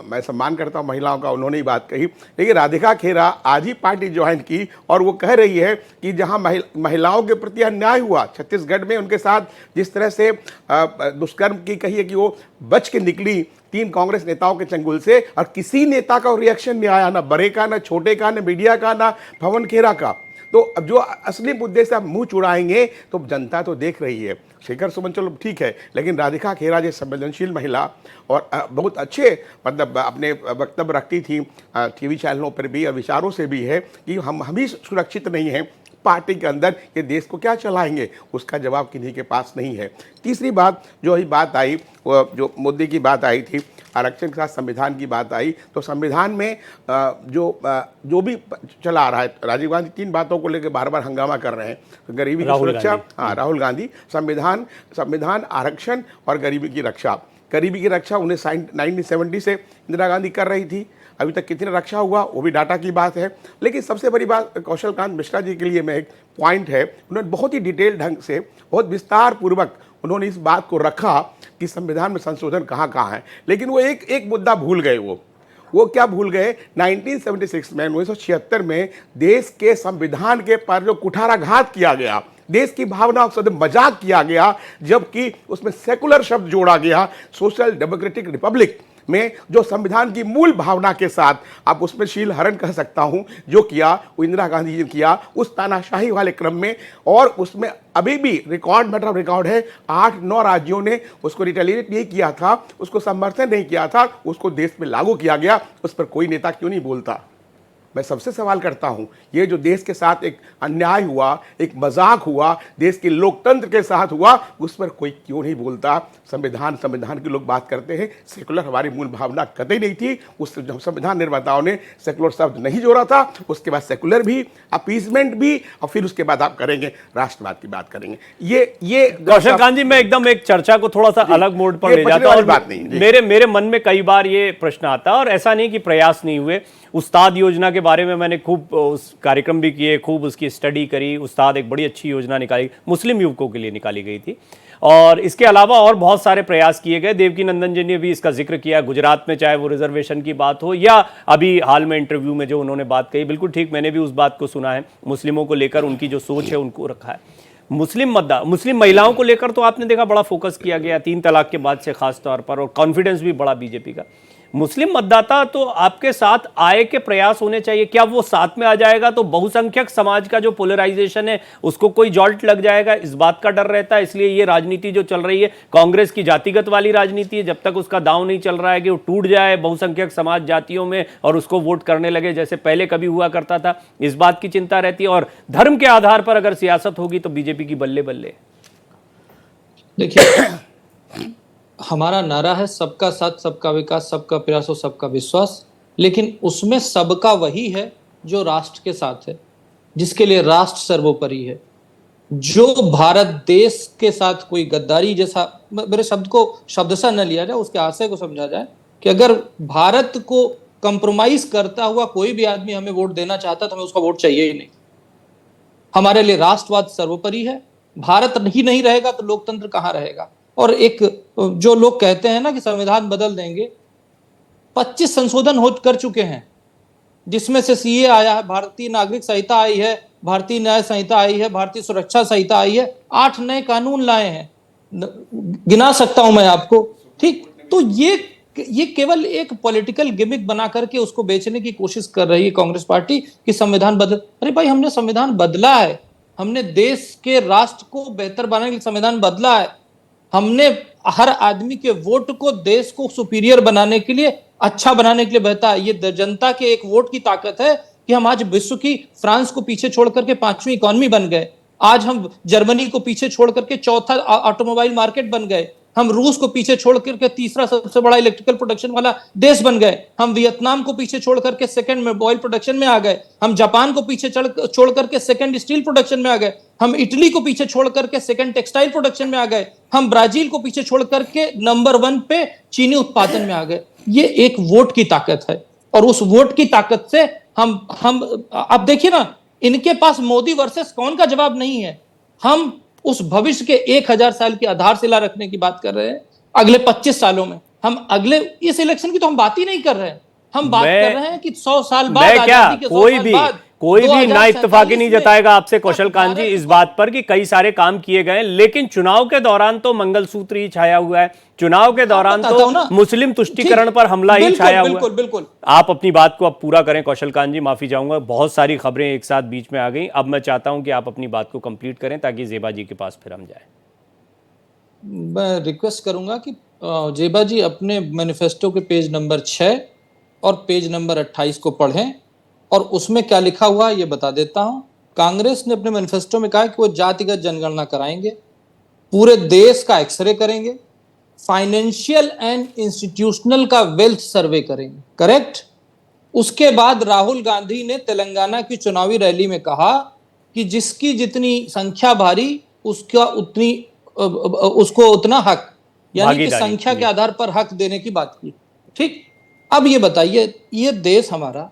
मैं सम्मान करता हूं महिलाओं का, उन्होंने ही बात कही, लेकिन राधिका खेरा आज ही पार्टी ज्वाइन की और वो कह रही है कि जहां महिलाओं के प्रति अन्याय हुआ छत्तीसगढ़ में, उनके साथ जिस तरह से दुष्कर्म की कही है कि वो बच के निकली 3 कांग्रेस नेताओं के चंगुल से, और किसी नेता का रिएक्शन नहीं आया, ना बड़े का, ना छोटे का, ना मीडिया का, ना पवन खेरा का। तो अब जो असली मुद्दे से आप मुंह चुराएंगे तो जनता तो देख रही है। शेखर सुमन चलो ठीक है, लेकिन राधिका खेरा जैसे संवेदनशील महिला और बहुत अच्छे मतलब अपने वक्तव्य रखती थी टीवी चैनलों पर भी और विचारों से भी है कि हम ही सुरक्षित नहीं हैं पार्टी के अंदर, ये देश को क्या चलाएंगे, उसका जवाब किन्हीं के पास नहीं है। तीसरी बात जो ही बात आई, वो जो मुद्दे की बात आई थी, आरक्षण के साथ संविधान की बात आई, तो संविधान में जो भी चला आ रहा है, राजीव गांधी 3 बातों को लेकर बार बार हंगामा कर रहे हैं, गरीबी की सुरक्षा, हाँ राहुल गांधी, संविधान, आरक्षण और गरीबी की रक्षा। गरीबी की रक्षा 1970 से इंदिरा गांधी कर रही थी, अभी तक कितनी रक्षा हुआ वो भी डाटा की बात है। लेकिन सबसे बड़ी बात कौशल कांत मिश्रा जी के लिए मैं एक पॉइंट है, उन्होंने बहुत ही डिटेल ढंग से, बहुत विस्तार पूर्वक उन्होंने इस बात को रखा कि संविधान में संशोधन कहाँ कहाँ है, लेकिन वो एक मुद्दा भूल गए। वो क्या भूल गए? 1976 में, 1976 में देश के संविधान के पर जो कुठाराघात किया गया, देश की भावनाओं से मजाक किया गया, जबकि उसमें सेकुलर शब्द जोड़ा गया, सोशल डेमोक्रेटिक रिपब्लिक में जो संविधान की मूल भावना के साथ, आप उसमें शील हरण कह सकता हूं, जो किया वो इंदिरा गांधी जी ने किया उस तानाशाही वाले क्रम में, और उसमें अभी भी रिकॉर्ड मैटर ऑफ रिकॉर्ड है, 8-9 राज्यों ने उसको रिटेलिएट नहीं किया था, उसको समर्थन नहीं किया था, उसको देश में लागू किया गया। उस पर कोई नेता क्यों नहीं बोलता? मैं सबसे सवाल करता हूं, ये जो देश के साथ एक अन्याय हुआ, एक मजाक हुआ, देश के लोकतंत्र के साथ हुआ, उस पर कोई क्यों नहीं बोलता? संविधान के लोग बात करते हैं, सेकुलर हमारी मूल भावना कतई नहीं थी, उस संविधान निर्माताओं ने सेकुलर शब्द नहीं जोड़ा था, उसके बाद सेकुलर भी, अपीसमेंट भी, और फिर उसके बाद आप करेंगे राष्ट्रवाद की बात करेंगे। ये कौशल कांत जी, मैं एकदम एक चर्चा को थोड़ा सा अलग मोड पर ले जाता हूं, बात नहीं, मेरे मन में कई बार ये प्रश्न आता है, और ऐसा नहीं कि प्रयास नहीं हुए। उस्ताद योजना के बारे में मैंने खूब उस कार्यक्रम भी किए, खूब उसकी स्टडी करी। उस्ताद एक बड़ी अच्छी योजना निकाली, मुस्लिम युवकों के लिए निकाली गई थी, और इसके अलावा और बहुत सारे प्रयास किए गए। देवकी नंदन जी ने भी इसका जिक्र किया, गुजरात में चाहे वो रिजर्वेशन की बात हो, या अभी हाल में इंटरव्यू में जो उन्होंने बात कही, बिल्कुल ठीक, मैंने भी उस बात को सुना है। मुस्लिमों को लेकर उनकी जो सोच है उनको रखा है। मुस्लिम महिलाओं को लेकर तो आपने देखा बड़ा फोकस किया गया 3 तलाक के बाद से खास तौर पर, और कॉन्फिडेंस भी बड़ा बीजेपी का। मुस्लिम मतदाता तो आपके साथ आए के प्रयास होने चाहिए, क्या वो साथ में आ जाएगा तो बहुसंख्यक समाज का जो पोलराइजेशन है उसको कोई जॉल्ट लग जाएगा? इस बात का डर रहता है, इसलिए ये राजनीति जो चल रही है कांग्रेस की जातिगत वाली राजनीति है, जब तक उसका दांव नहीं चल रहा है कि वो टूट जाए बहुसंख्यक समाज जातियों में और उसको वोट करने लगे जैसे पहले कभी हुआ करता था, इस बात की चिंता रहती है। और धर्म के आधार पर अगर सियासत होगी तो बीजेपी की बल्ले बल्ले। देखिए, हमारा नारा है सबका साथ, सबका विकास, सबका प्रयास और सबका विश्वास, लेकिन उसमें सबका वही है जो राष्ट्र के साथ है, जिसके लिए राष्ट्र सर्वोपरि है। जो भारत देश के साथ कोई गद्दारी जैसा, मेरे शब्द को शब्दशः न लिया जाए, उसके आशय को समझा जाए कि अगर भारत को कंप्रोमाइज करता हुआ कोई भी आदमी हमें वोट देना चाहता तो हमें उसका वोट चाहिए ही नहीं। हमारे लिए राष्ट्रवाद सर्वोपरि है। भारत ही नहीं रहेगा तो लोकतंत्र कहां रहेगा? और एक जो लोग कहते हैं ना कि संविधान बदल देंगे, 25 संशोधन हो कर चुके हैं, जिसमें से सीए आया है, भारतीय नागरिक संहिता आई है, भारतीय न्याय संहिता आई है, भारतीय सुरक्षा संहिता आई है, 8 नए कानून लाए हैं, गिना सकता हूं मैं आपको। ठीक, तो ये ये केवल एक पॉलिटिकल गिमिक बना करके उसको बेचने की कोशिश कर रही है कांग्रेस पार्टी कि संविधान बदल। अरे भाई, हमने संविधान बदला है, हमने देश के राष्ट्र को बेहतर बनाने के लिए संविधान बदला है, हमने हर आदमी के वोट को देश को सुपीरियर बनाने के लिए, अच्छा बनाने के लिए बहता है। ये जनता के एक वोट की ताकत है कि हम आज विश्व की फ्रांस को पीछे छोड़ करके 5वीं इकोनॉमी बन गए, आज हम जर्मनी को पीछे छोड़ करके 4था ऑटोमोबाइल मार्केट बन गए, हम रूस को पीछे छोड़ करके 3रा सबसे बड़ा इलेक्ट्रिकल प्रोडक्शन वाला देश बन गए, हम वियतनाम को पीछे छोड़ करके 2nd मोबाइल प्रोडक्शन में आ गए, हम जापान को पीछे छोड़ करके 2nd स्टील प्रोडक्शन में आ गए, हम इटली को पीछे छोड़ करके 2nd टेक्सटाइल प्रोडक्शन में आ गए, हम ब्राजील को पीछे छोड़ करके नंबर 1 पे चीनी उत्पादन में आ गए। ये एक वोट की ताकत है, और उस वोट की ताकत से हम अब देखिए ना, इनके पास मोदी वर्सेस कौन का जवाब नहीं है। हम उस भविष्य के 1000 साल की आधारशिला रखने की बात कर रहे हैं अगले 25 सालों में। हम अगले इस इलेक्शन की तो हम बात ही नहीं कर रहे हैं, हम बात कर रहे हैं कि 100 साल बाद आजादी के 100 साल बाद कोई भी ना इत्तेफाकी नहीं जताएगा आपसे कौशल कांत जी इस बात पर कि कई सारे काम किए गए, लेकिन चुनाव के दौरान तो मंगलसूत्र ही छाया हुआ है, चुनाव के दौरान तो मुस्लिम तुष्टीकरण पर हमला ही छाया हुआ है। बिल्कुल। आप अपनी बात को अब पूरा करें कौशल कांत जी, माफी चाहूंगा, बहुत सारी खबरें एक साथ बीच में आ गई। अब मैं चाहता हूं कि आप अपनी बात को कंप्लीट करें ताकि जेबा जी के पास फिर हम जाए। मैं रिक्वेस्ट करूंगा कि जेबा जी अपने मैनिफेस्टो के पेज नंबर 6 और पेज नंबर 28 को पढ़ें, और उसमें क्या लिखा हुआ है ये बता देता हूं। कांग्रेस ने अपने मैनिफेस्टो में कहा कि वो जातिगत जनगणना कराएंगे, पूरे देश का एक्सरे करेंगे, फाइनेंशियल एंड इंस्टीट्यूशनल का वेल्थ सर्वे करेंगे, करेक्ट। उसके बाद राहुल गांधी ने तेलंगाना की चुनावी रैली में कहा कि जिसकी जितनी संख्या भारी उसको उतना हक, यानी कि संख्या के आधार पर हक देने की बात की। ठीक, अब ये बताइए, ये देश हमारा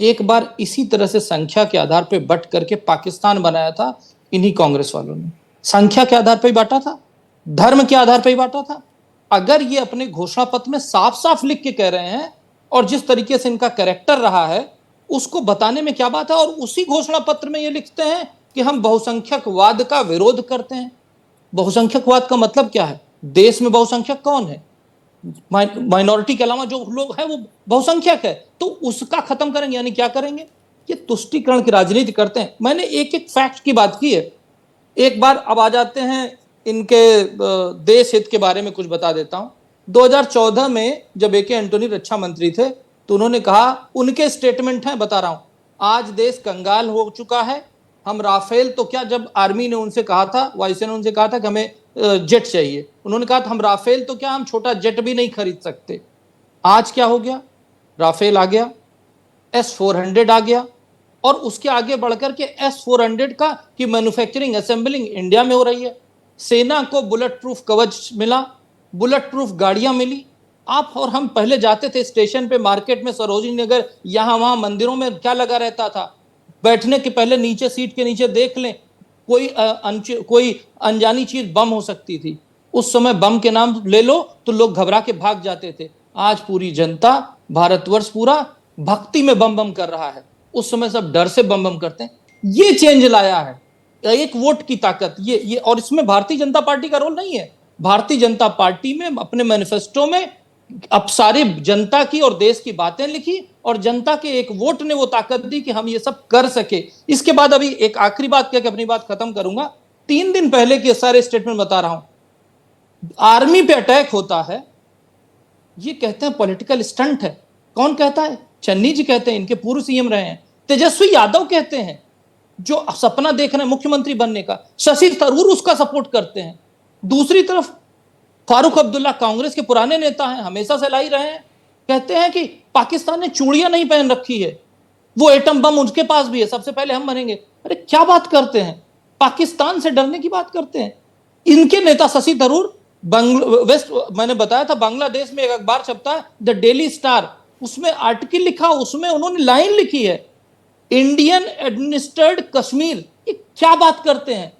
एक बार इसी तरह से संख्या के आधार पर बट करके पाकिस्तान बनाया था इन्हीं कांग्रेस वालों ने। संख्या के आधार पर ही बांटा था, धर्म के आधार पर ही बांटा था। अगर ये अपने घोषणा पत्र में साफ साफ लिख के कह रहे हैं, और जिस तरीके से इनका कैरेक्टर रहा है उसको बताने में क्या बात है, और उसी घोषणा पत्र में ये लिखते हैं कि हम बहुसंख्यकवाद का विरोध करते हैं। बहुसंख्यकवाद का मतलब क्या है? देश में बहुसंख्यक कौन है? माइनॉरिटी के अलावा जो लोग हैं वो बहुसंख्यक है, तो उसका खत्म करेंगे। यानी क्या करेंगे? ये तुष्टीकरण की राजनीति करते हैं। मैंने एक एक फैक्ट की बात की है, एक बार अब आ जाते हैं इनके देश हित के बारे में कुछ बता देता हूं। 2014 में जब ए.के. एंटोनी रक्षा मंत्री थे तो उन्होंने कहा, उनके स्टेटमेंट हैं, बता रहा हूं, आज देश कंगाल हो चुका है, हम राफेल तो क्या, जब आर्मी ने उनसे कहा था, वायुसेना ने उनसे कहा था कि हमें जेट चाहिए, उन्होंने कहा था हम राफेल तो क्या, हम छोटा जेट भी नहीं खरीद सकते। आज क्या हो गया? राफेल आ गया, S-400 आ गया, और उसके आगे बढ़कर के S-400 का की मैन्युफैक्चरिंग असेंबलिंग इंडिया में हो रही है। सेना को बुलेट प्रूफ कवच मिला, बुलेट प्रूफ गाड़ियां मिली। आप और हम पहले जाते थे स्टेशन पे, मार्केट में, सरोजिनी नगर, यहां वहां मंदिरों में क्या लगा रहता था, बैठने के पहले नीचे सीट के नीचे देख लें, कोई अनजानी चीज बम हो सकती थी। उस समय बम के नाम ले लो तो लोग घबरा के भाग जाते थे। आज पूरी जनता, भारतवर्ष पूरा भक्ति में बम बम कर रहा है, उस समय सब डर से बम बम करते हैं। ये चेंज लाया है एक वोट की ताकत, ये और इसमें भारतीय जनता पार्टी का रोल नहीं है। भारतीय जनता पार्टी में अपने मैनिफेस्टो में अब सारी जनता की और देश की बातें लिखी, और जनता के एक वोट ने वो ताकत दी कि हम ये सब कर सके। इसके बाद अभी एक आखिरी बात कह के अपनी बात खत्म करूंगा। 3 दिन पहले के सारे स्टेटमेंट बता रहा हूं। आर्मी पे अटैक होता है, ये कहते हैं पॉलिटिकल स्टंट है। कौन कहता है? चन्नी जी कहते हैं, इनके पूर्व सीएम रहे हैं। तेजस्वी यादव कहते हैं, जो सपना देख रहे हैं मुख्यमंत्री बनने का। शशि थरूर उसका सपोर्ट करते हैं। दूसरी तरफ फारूक अब्दुल्ला कांग्रेस के पुराने नेता हैं, हमेशा से लाई रहे हैं, कहते हैं कि पाकिस्तान ने चूड़ियां नहीं पहन रखी है, वो एटम बम उनके पास भी है, सबसे पहले हम बनेंगे। अरे क्या बात करते हैं, पाकिस्तान से डरने की बात करते हैं। इनके नेता शशि थरूर मैंने बताया था, बांग्लादेश में एक अखबार छपता है द डेली स्टार, उसमें आर्टिकल लिखा, उसमें उन्होंने लाइन लिखी है, इंडियन एडमिनिस्ट्रेड कश्मीर। ये क्या बात करते हैं?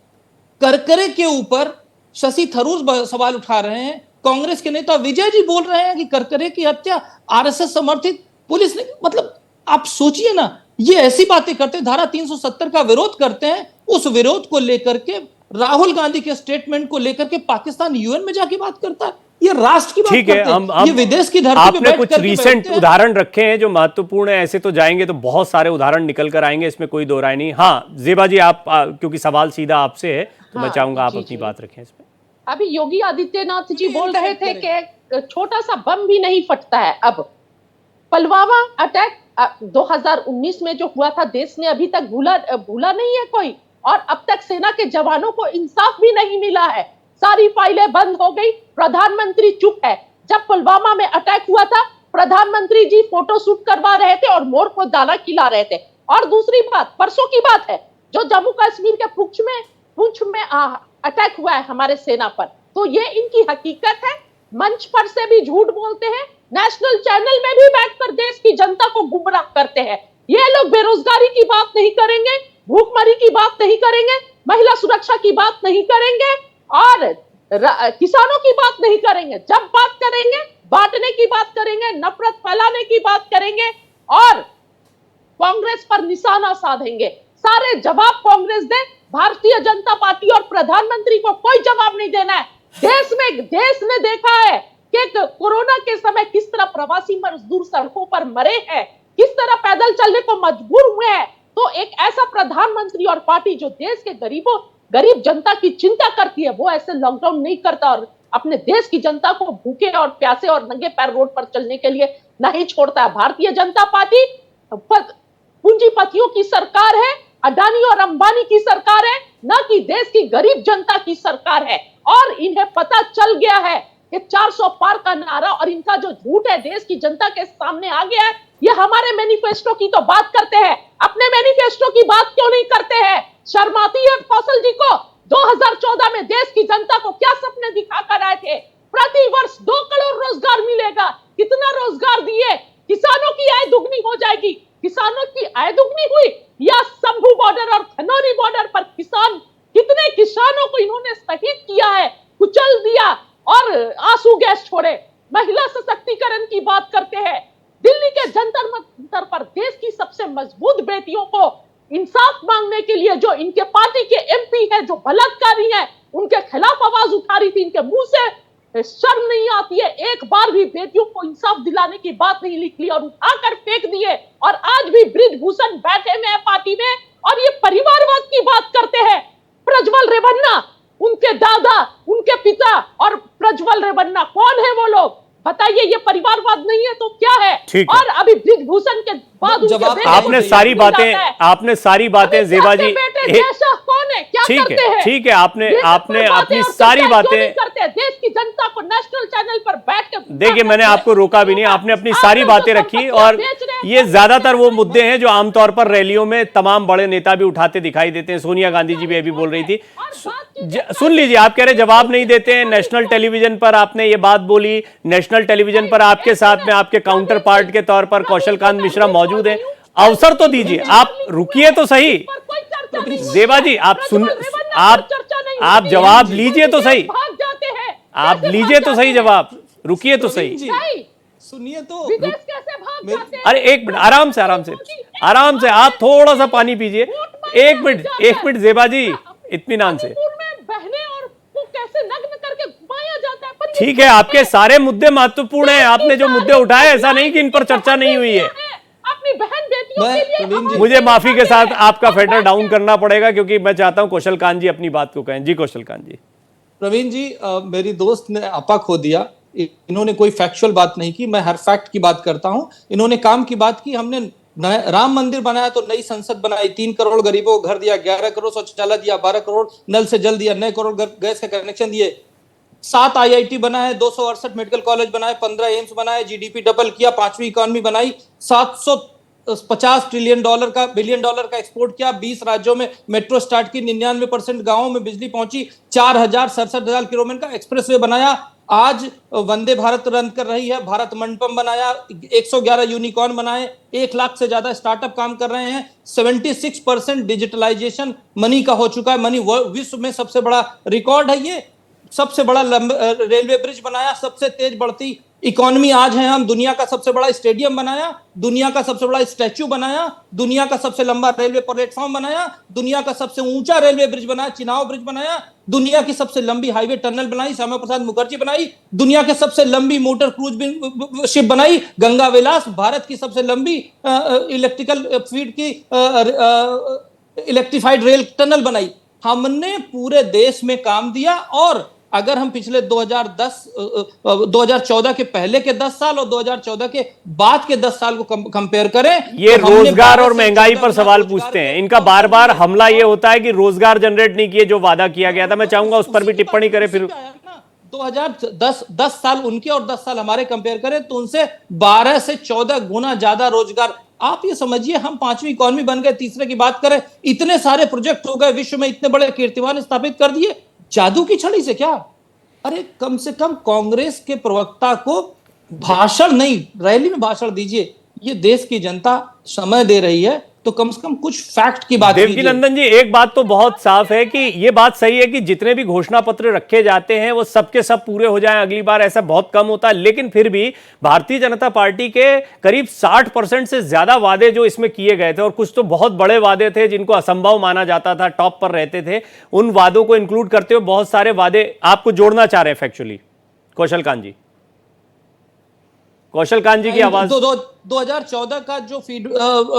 करकरे के ऊपर शशि थरूर सवाल उठा रहे हैं, कांग्रेस के नेता विजय जी बोल रहे हैं कि करकरे की हत्या आरएसएस समर्थित पुलिस ने। मतलब आप सोचिए ना, ये ऐसी बातें करते हैं, धारा 370 का विरोध करते हैं। उस विरोध को लेकर के, राहुल गांधी के स्टेटमेंट को लेकर के पाकिस्तान यूएन में जाके बात करता है। ये राष्ट्र की बात ठीक है, करते हैं, हम ये विदेश की धरती पे आपने बैठ कुछ करके रीसेंट बैठते हैं। उदाहरण रखे हैं जो महत्वपूर्ण है, ऐसे तो जाएंगे तो बहुत सारे उदाहरण निकल कर आएंगे, इसमें कोई दो राय नहीं। हाँ जेबा जी, आप क्योंकि सवाल सीधा आपसे है तो मैं हाँ, चाहूंगा आप जी, अपनी जी। बात रखें इसमें। अभी योगी आदित्यनाथ जी बोल रहे थे कि एक छोटा सा बम भी नहीं फटता है। अब पुलवामा अटैक 2019 में जो हुआ था, देश ने अभी तक भूला नहीं है कोई, और अब तक सेना के जवानों को इंसाफ भी नहीं मिला है। सारी फाइलें बंद हो गई, प्रधानमंत्री चुप है। जब पुलवामा में अटैक हुआ था, प्रधानमंत्री जी फोटो शूट करवा रहे थे और मोर को दाना खिला रहे थे। और दूसरी बात, परसों की बात है, जो जम्मू कश्मीर के पुंछ में अटैक हुआ है हमारे सेना पर, तो ये इनकी हकीकत है। मंच पर से भी झूठ बोलते हैं, नेशनल चैनल में भी बैठकर देश की जनता को गुमराह करते हैं। ये लोग बेरोजगारी की बात नहीं करेंगे, भूखमरी की बात नहीं करेंगे, महिला सुरक्षा की बात नहीं करेंगे और किसानों की बात नहीं करेंगे। जब बात करेंगे, बांटने की बात करेंगे, नफरत फैलाने की बात करेंगे और कांग्रेस पर निशाना साधेंगे। सारे जवाब कांग्रेस दे, भारतीय जनता पार्टी और प्रधानमंत्री को कोई जवाब नहीं देना है। देश ने देखा है कि कोरोना के समय किस तरह प्रवासी मजदूर सड़कों पर मरे हैं, किस तरह पैदल चलने को मजबूर हुए हैं। तो एक ऐसा प्रधानमंत्री और पार्टी जो देश के गरीब जनता की चिंता करती है, वो ऐसे लॉकडाउन नहीं करता और अपने देश की जनता को भूखे और प्यासे और नंगे पैर रोड पर चलने के लिए नहीं छोड़ता है। भारतीय जनता पार्टी पूंजीपतियों की सरकार है, अडानी और अंबानी की सरकार है, न कि देश की गरीब जनता की सरकार है। और इन्हें पता चल गया है कि 400 पार का नारा और इनका जो झूठ है देश की जनता के सामने आ गया है। ये हमारे मैनिफेस्टो की तो बात करते हैं, अपने मैनिफेस्टो की बात क्यों नहीं करते हैं? शर्माती है कौशल जी को। 2014 में देश की जनता को क्या सपने दिखाकर आए थे? प्रति वर्ष 2 करोड़ रोजगार मिलेगा। कितना रोजगार दिए? किसानों की आय दुगनी हो जाएगी। किसानों की आय दुगनी हुई या शंभू बॉर्डर और खनौरी बॉर्डर पर कितने किसानों को इन्होंने शहीद किया है, कुचल दिया और आंसू गैस छोड़े। महिला सशक्तिकरण की बात करते हैं। दिल्ली के जंतर मंतर पर देश की सबसे मजबूत बेटियों को इंसाफ मांगने के लिए जो इनके पार्टी के एमपी है, जो बलात्कारी हैं, उनके खिलाफ आवाज उठा रही थी। इनके मुंह से शर्म नहीं आती है? एक बार भी बेटियों को इंसाफ दिलाने की बात नहीं निकली और उठाकर फेंक दिए। और आज भी बृजभूषण बैठे हुए हैं पार्टी में और ये परिवारवाद की बात करते हैं। प्रज्वल रेवन्ना, उनके दादा, उनके पिता और प्रज्वल रेवन्ना कौन है वो लोग? बताइए, ये परिवारवाद नहीं है तो क्या है? ठीक और अभी बृजभूषण के बाद आपने सारी बातें जेबा जी, कौन है, क्या करते हैं? ठीक है, आपने अपनी सारी बातें करते, देश की जनता को नेशनल चैनल पर बैठ के देखिए, मैंने आपको रोका भी नहीं, आपने अपनी सारी बातें रखी। और ये ज्यादातर वो मुद्दे हैं जो आमतौर पर रैलियों में तमाम बड़े नेता भी उठाते दिखाई देते हैं। सोनिया गांधी जी भी अभी बोल रही थी। सुन लीजिए, आप कह रहे जवाब नहीं देते हैं। नेशनल टेलीविजन पर आपने ये बात बोली, नेशनल टेलीविजन पर आपके साथ में आपके काउंटर पार्ट के तौर पर कौशल मिश्रा मौजूद है। अवसर तो दीजिए, आप रुकिए तो सही। जेबा जी, आप जवाब लीजिए तो सही, आप लीजिए तो सही जवाब, रुकिए तो सही। सुनिए तो, विदेश कैसे भाग जाते हैं? अरे एक मिनट, आराम से आप थोड़ा सा पानी पीजिए। एक मिनट जेबा जी, इत्मीनान से। ठीक है, आपके सारे मुद्दे महत्वपूर्ण हैं। आपने जो मुद्दे उठाए, ऐसा नहीं कि इन पर चर्चा नहीं हुई है। अपनी बहन बेटियों के लिए मुझे माफी के साथ आपका फेडर डाउन करना पड़ेगा क्योंकि मैं चाहता हूं कौशल कांत जी अपनी बात को कहें। जी कौशल कांत जी। प्रवीण जी, मेरी दोस्त ने आपा खो दिया। इन्होंने कोई फैक्चुअल बात नहीं की, मैं हर फैक्ट की बात करता हूं। इन्होंने काम की बात की। हमने राम मंदिर बनाया तो नई संसद बनाई, 3 करोड़ गरीबों को घर दिया, 11 करोड़ शौचालय दिया, 12 करोड़ नल से जल दिया, 9 करोड़ गैस का कनेक्शन दिए, 7 IIT बनाए, 268 मेडिकल कॉलेज बनाए, 15 एम्स बनाए, GDP डबल किया, 5वीं इकोनॉमी बनाई, 750 बिलियन डॉलर का एक्सपोर्ट किया, 20 राज्यों में मेट्रो स्टार्ट की, 99% गांवों में बिजली पहुंची, 67,000 किलोमीटर का एक्सप्रेसवे बनाया। आज वंदे भारत रन कर रही है, भारत मंडपम बनाया, 111 यूनिकॉर्न बनाए, 1 लाख से ज्यादा स्टार्टअप काम कर रहे हैं, 76% डिजिटलाइजेशन मनी का हो चुका है। मनी विश्व में सबसे बड़ा रिकॉर्ड है ये। सबसे बड़ा रेलवे ब्रिज बनाया, सबसे तेज बढ़ती इकोनॉमी आज है, हम दुनिया का सबसे बड़ा स्टेडियम बनाया, दुनिया का सबसे बड़ा स्टैच्यू बनाया, दुनिया का सबसे लंबा रेलवे प्लेटफॉर्म बनाया, दुनिया का सबसे ऊंचा रेलवे ब्रिज बनाया, चिनाव ब्रिज बनाया, दुनिया की सबसे लंबी हाईवे टनल बनाई, श्यामा प्रसाद मुखर्जी बनाई, दुनिया के सबसे लंबी मोटर क्रूज शिप बनाई, गंगा विलास, भारत की सबसे लंबी इलेक्ट्रिकल फीड की इलेक्ट्रिफाइड रेल टनल बनाई। हमने पूरे देश में काम दिया। और अगर हम पिछले 2014 के पहले के 10 साल और 2014 के बाद के 10 साल को कंपेयर करें, ये तो रोजगार और महंगाई पर सवाल पूछते हैं। इनका बार बार हमला ये होता है कि रोजगार जनरेट नहीं किए जो वादा किया गया था। मैं चाहूंगा उस पर भी टिप्पणी करें। फिर 2010 साल उनके और 10 साल हमारे कंपेयर करें तो उनसे 12 से 14 गुना ज्यादा रोजगार। आप ये समझिए, हम 5वीं इकोनॉमी बन गए, तीसरे की बात करें, इतने सारे प्रोजेक्ट हो गए, विश्व में इतने बड़े कीर्तिमान स्थापित कर दिए, जादू की छड़ी से क्या? अरे कम से कम कांग्रेस के प्रवक्ता को भाषण नहीं, रैली में भाषण दीजिए। ये देश की जनता समय दे रही है, तो कम से कम कुछ फैक्ट की बात कीजिए। देवकीनंदन जी, एक बात तो बहुत साफ है कि ये बात सही है कि जितने भी घोषणा पत्र रखे जाते हैं वो सबके सब पूरे हो जाएं अगली बार, ऐसा बहुत कम होता है। लेकिन फिर भी भारतीय जनता पार्टी के करीब 60% से ज्यादा वादे जो इसमें किए गए थे, और कुछ तो बहुत बड़े वादे थे जिनको असंभव माना जाता था, टॉप पर रहते थे, उन वादों को इंक्लूड करते हुए बहुत सारे वादे आपको जोड़ना चाह रहे हैं फैक्चुअली। कौशल कांत जी, कौशल कांत जी की आवाज। 2014 का जो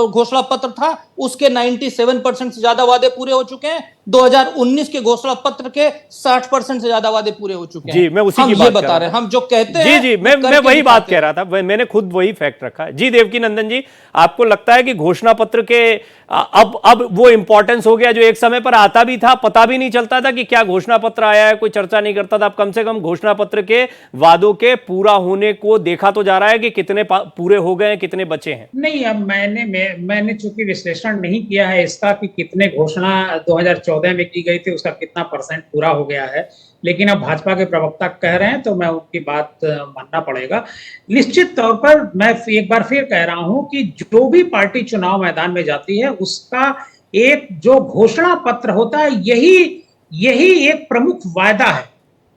घोषणा पत्र था उसके 97% से ज्यादा वादे पूरे हो चुके हैं। 2019 के घोषणा पत्र के 60% से ज्यादा वादे पूरे हो चुके हैं। जी, मैं उसी की बात बता रहे हैं। हम जो कहते हैं, जी, मैं वही बात कह रहा था, मैंने खुद वही फैक्ट रखा है। जी देवकीनंदन जी, आपको लगता है कि घोषणा पत्र के अब वो इंपॉर्टेंस हो गया जो एक समय पर आता भी था, पता भी नहीं चलता था कि क्या घोषणा पत्र आया है, कोई चर्चा नहीं करता था। अब कम से कम घोषणा पत्र के वादों के पूरा होने को देखा तो जा रहा है कि कितने पूरे हो गए, कितने बचे हैं। नहीं, अब मैंने चूंकि विश्लेषण नहीं किया है इसका कि कितने घोषणा 2014 में की गई थी, उसका कितना % पूरा हो गया है, लेकिन अब भाजपा के प्रवक्ता कह रहे हैं तो मैं उनकी बात मानना पड़ेगा। निश्चित तौर पर मैं एक बार फिर कह रहा हूं कि जो भी पार्टी चुनाव मैदान में जाती है उसका एक जो घोषणा पत्र होता है यही एक प्रमुख वायदा है।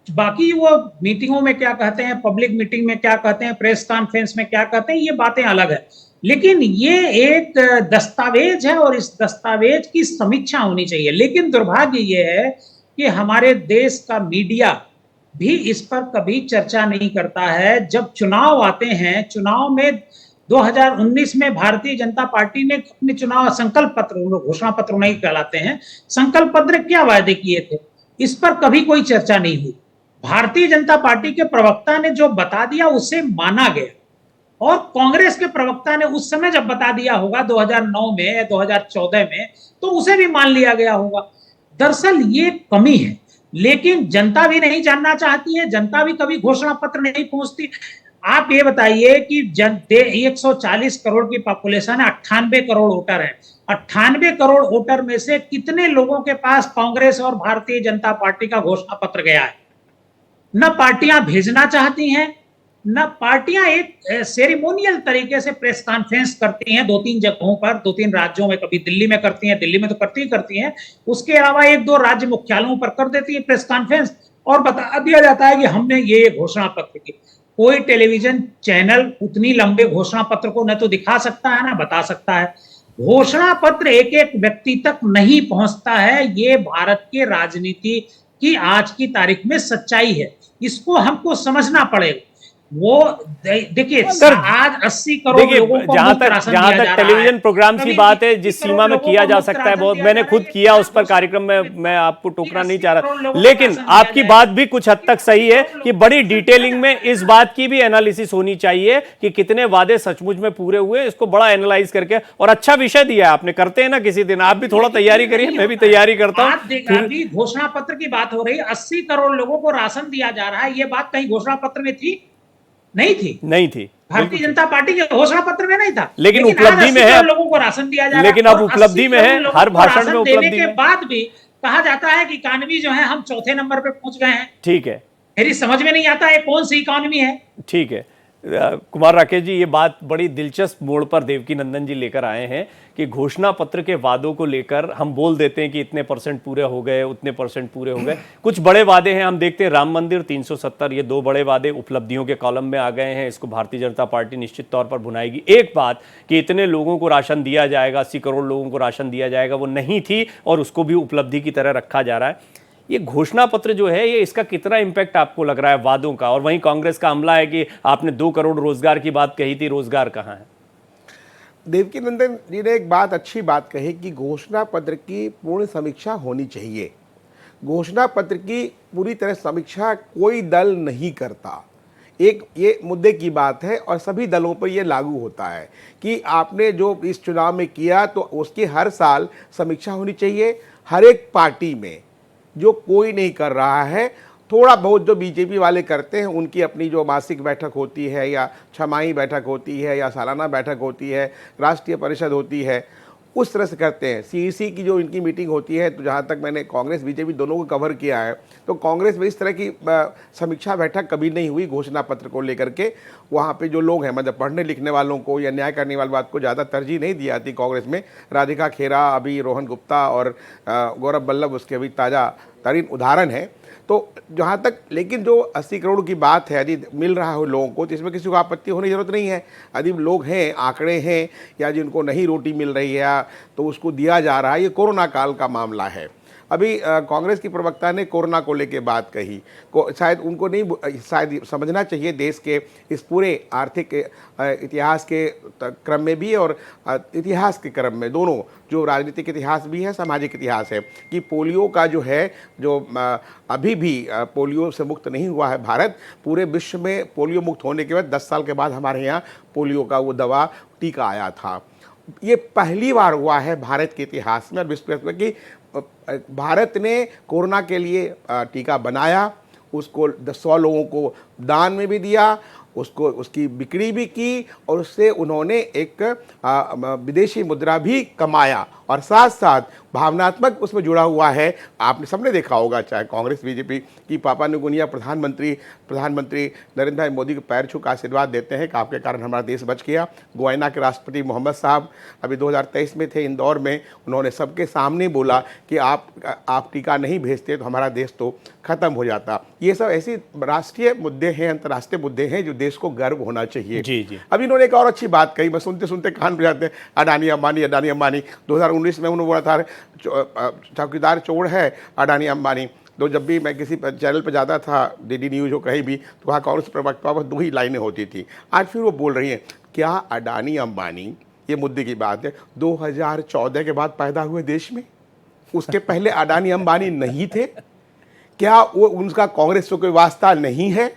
बाकी वो मीटिंगों में क्या कहते हैं, पब्लिक मीटिंग में क्या कहते हैं, प्रेस कॉन्फ्रेंस में क्या कहते हैं, ये बातें अलग है, लेकिन ये एक दस्तावेज है और इस दस्तावेज की समीक्षा होनी चाहिए। लेकिन दुर्भाग्य ये है कि हमारे देश का मीडिया भी इस पर कभी चर्चा नहीं करता है। जब चुनाव आते हैं, चुनाव में 2019 में भारतीय जनता पार्टी ने अपने चुनाव संकल्प पत्र, घोषणा पत्र नहीं कहलाते हैं, संकल्प पत्र क्या वायदे किए थे, इस पर कभी कोई चर्चा नहीं हुई। भारतीय जनता पार्टी के प्रवक्ता ने जो बता दिया उसे माना गया, और कांग्रेस के प्रवक्ता ने उस समय जब बता दिया होगा 2009 में या 2014 में, तो उसे भी मान लिया गया होगा। दरअसल ये कमी है, लेकिन जनता भी नहीं जानना चाहती है, जनता भी कभी घोषणा पत्र नहीं पहुंचती। आप ये बताइए कि 140 करोड़ की पॉपुलेशन है, 98 करोड़ वोटर है, 98 करोड़ वोटर में से कितने लोगों के पास कांग्रेस और भारतीय जनता पार्टी का घोषणा पत्र गया है? न पार्टियां भेजना चाहती हैं, न पार्टियां एक सेरेमोनियल तरीके से प्रेस कॉन्फ्रेंस करती हैं 2-3 जगहों पर, 2-3 राज्यों में, कभी दिल्ली में करती हैं, दिल्ली में तो करती हैं, उसके अलावा 1-2 राज्य मुख्यालयों पर कर देती है प्रेस कॉन्फ्रेंस और बता दिया जाता है कि हमने ये घोषणा पत्र की। कोई टेलीविजन चैनल उतनी लंबे घोषणा पत्र को न तो दिखा सकता है ना बता सकता है। घोषणा पत्र एक एक व्यक्ति तक नहीं पहुंचता है, ये भारत के राजनीति की आज की तारीख में सच्चाई है, इसको हमको समझना पड़ेगा। वो देखिए आज 80 करोड़ लोगों को जहां तक टेलीविजन प्रोग्राम की बात है, जिस सीमा में किया जा सकता है, बहुत मैंने खुद किया उस पर कार्यक्रम में, मैं आपको टोकना नहीं चाह रहा, लेकिन आपकी बात भी कुछ हद तक सही है कि बड़ी डिटेलिंग में इस बात की भी एनालिसिस होनी चाहिए कि कितने वादे सचमुच में पूरे हुए, इसको बड़ा एनालाइज करके। और अच्छा विषय दिया है आपने, करते हैं ना किसी दिन, आप भी थोड़ा तैयारी करिए, मैं भी तैयारी करता हूँ। घोषणा पत्र की बात हो रही है, 80 करोड़ लोगों को राशन दिया जा रहा है, ये बात कहीं घोषणा पत्र में थी? नहीं थी। भारतीय जनता पार्टी के घोषणा पत्र में नहीं था, लेकिन उपलब्धि में है, लोगों को राशन दिया जा रहा है। लेकिन अब उपलब्धि में है, हर भाषण में उपलब्धि के बाद भी कहा जाता है कि इकोनॉमी जो है हम 4थे नंबर पे पहुंच गए हैं। ठीक है, मेरी समझ में नहीं आता है कौन सी इकोनॉमी है। ठीक है, कुमार राकेश जी, ये बात बड़ी दिलचस्प मोड़ पर देवकी नंदन जी लेकर आए हैं कि घोषणा पत्र के वादों को लेकर हम बोल देते हैं कि इतने परसेंट पूरे हो गए, उतने परसेंट पूरे हो गए। कुछ बड़े वादे हैं, हम देखते हैं राम मंदिर 370, ये 2 बड़े वादे उपलब्धियों के कॉलम में आ गए हैं। इसको भारतीय जनता पार्टी निश्चित तौर पर भुनाएगी। एक बात कि इतने लोगों को राशन दिया जाएगा, 80 करोड़ लोगों को राशन दिया जाएगा, वो नहीं थी और उसको भी उपलब्धि की तरह रखा जा रहा है। ये घोषणा पत्र जो है, ये इसका कितना इंपैक्ट आपको लग रहा है वादों का? और वहीं कांग्रेस का हमला है कि आपने 2 करोड़ रोजगार की बात कही थी, रोजगार कहाँ है? देवकी नंदन जी ने एक बात अच्छी बात कही कि घोषणा पत्र की पूर्ण समीक्षा होनी चाहिए। घोषणा पत्र की पूरी तरह समीक्षा कोई दल नहीं करता। एक ये मुद्दे की बात है और सभी दलों पर यह लागू होता है कि आपने जो इस चुनाव में किया तो उसकी हर साल समीक्षा होनी चाहिए। हर एक पार्टी में जो कोई नहीं कर रहा है, थोड़ा बहुत जो बीजेपी वाले करते हैं, उनकी अपनी जो मासिक बैठक होती है या छमाही बैठक होती है या सालाना बैठक होती है, राष्ट्रीय परिषद होती है, उस तरह से करते हैं। सीईसी की जो इनकी मीटिंग होती है, तो जहाँ तक मैंने कांग्रेस बीजेपी दोनों को कवर किया है, तो कांग्रेस में इस तरह की समीक्षा बैठक कभी नहीं हुई घोषणा पत्र को लेकर के। वहाँ पे जो लोग हैं, मतलब पढ़ने लिखने वालों को या न्याय करने वाली बात को ज़्यादा तरजीह नहीं दी जाती कांग्रेस में। राधिका खेरा, अभी रोहन गुप्ता और गौरव वल्लभ उसके अभी ताज़ा तरीन उदाहरण है। तो जहाँ तक, लेकिन जो 80 करोड़ की बात है, यदि मिल रहा हो लोगों को, तो इसमें किसी को आपत्ति होने की जरूरत नहीं है। यदि लोग हैं, आंकड़े हैं, या जिनको नहीं रोटी मिल रही है तो उसको दिया जा रहा है, ये कोरोना काल का मामला है। अभी कांग्रेस की प्रवक्ता ने कोरोना को लेकर बात कही, शायद उनको नहीं, शायद समझना चाहिए देश के इस पूरे आर्थिक इतिहास के क्रम में भी और इतिहास के क्रम में, दोनों, जो राजनीतिक इतिहास भी है, सामाजिक इतिहास है, कि पोलियो का जो है, जो अभी भी पोलियो से मुक्त नहीं हुआ है भारत। पूरे विश्व में पोलियो मुक्त होने के बाद 10 साल के बाद हमारे यहाँ पोलियो का वो दवा, टीका आया था। ये पहली बार हुआ है भारत के इतिहास में और विश्व में कि भारत ने कोरोना के लिए टीका बनाया, उसको 100 लोगों को दान में भी दिया, उसको उसकी बिक्री भी की और उससे उन्होंने एक विदेशी मुद्रा भी कमाया और साथ साथ भावनात्मक उसमें जुड़ा हुआ है। आपने सबने देखा होगा, चाहे कांग्रेस बीजेपी की पापा नुगुनिया प्रधानमंत्री नरेंद्र भाई मोदी को पैर छू का आशीर्वाद देते हैं कि आपके कारण हमारा देश बच गया। गुयाना के राष्ट्रपति मोहम्मद साहब अभी 2023 में थे इंदौर में, उन्होंने सबके सामने बोला कि आप टीका नहीं भेजते तो हमारा देश तो खत्म हो जाता। ये सब ऐसे राष्ट्रीय मुद्दे हैं, अंतर्राष्ट्रीय मुद्दे हैं जो देश को गर्व होना चाहिए। जी। अभी इन्होंने एक और अच्छी बात कही, मैं सुनते सुनते कान पे जाते हैं, अडानी अंबानी 2019 में उन्होंने बोला था चौकीदार चोर है अडानी अंबानी। तो जब भी मैं किसी चैनल पर जाता था, डीडी न्यूज़ हो कहीं भी, तो वहाँ कांग्रेस प्रवक्ता पर 2 ही लाइनें होती थी। आज फिर वो बोल रही हैं, क्या अडानी अंबानी, ये मुद्दे की बात है, 2014 के बाद पैदा हुए देश में? उसके पहले अडानी अंबानी नहीं थे क्या? वो उनका कांग्रेस से कोई वास्ता नहीं है?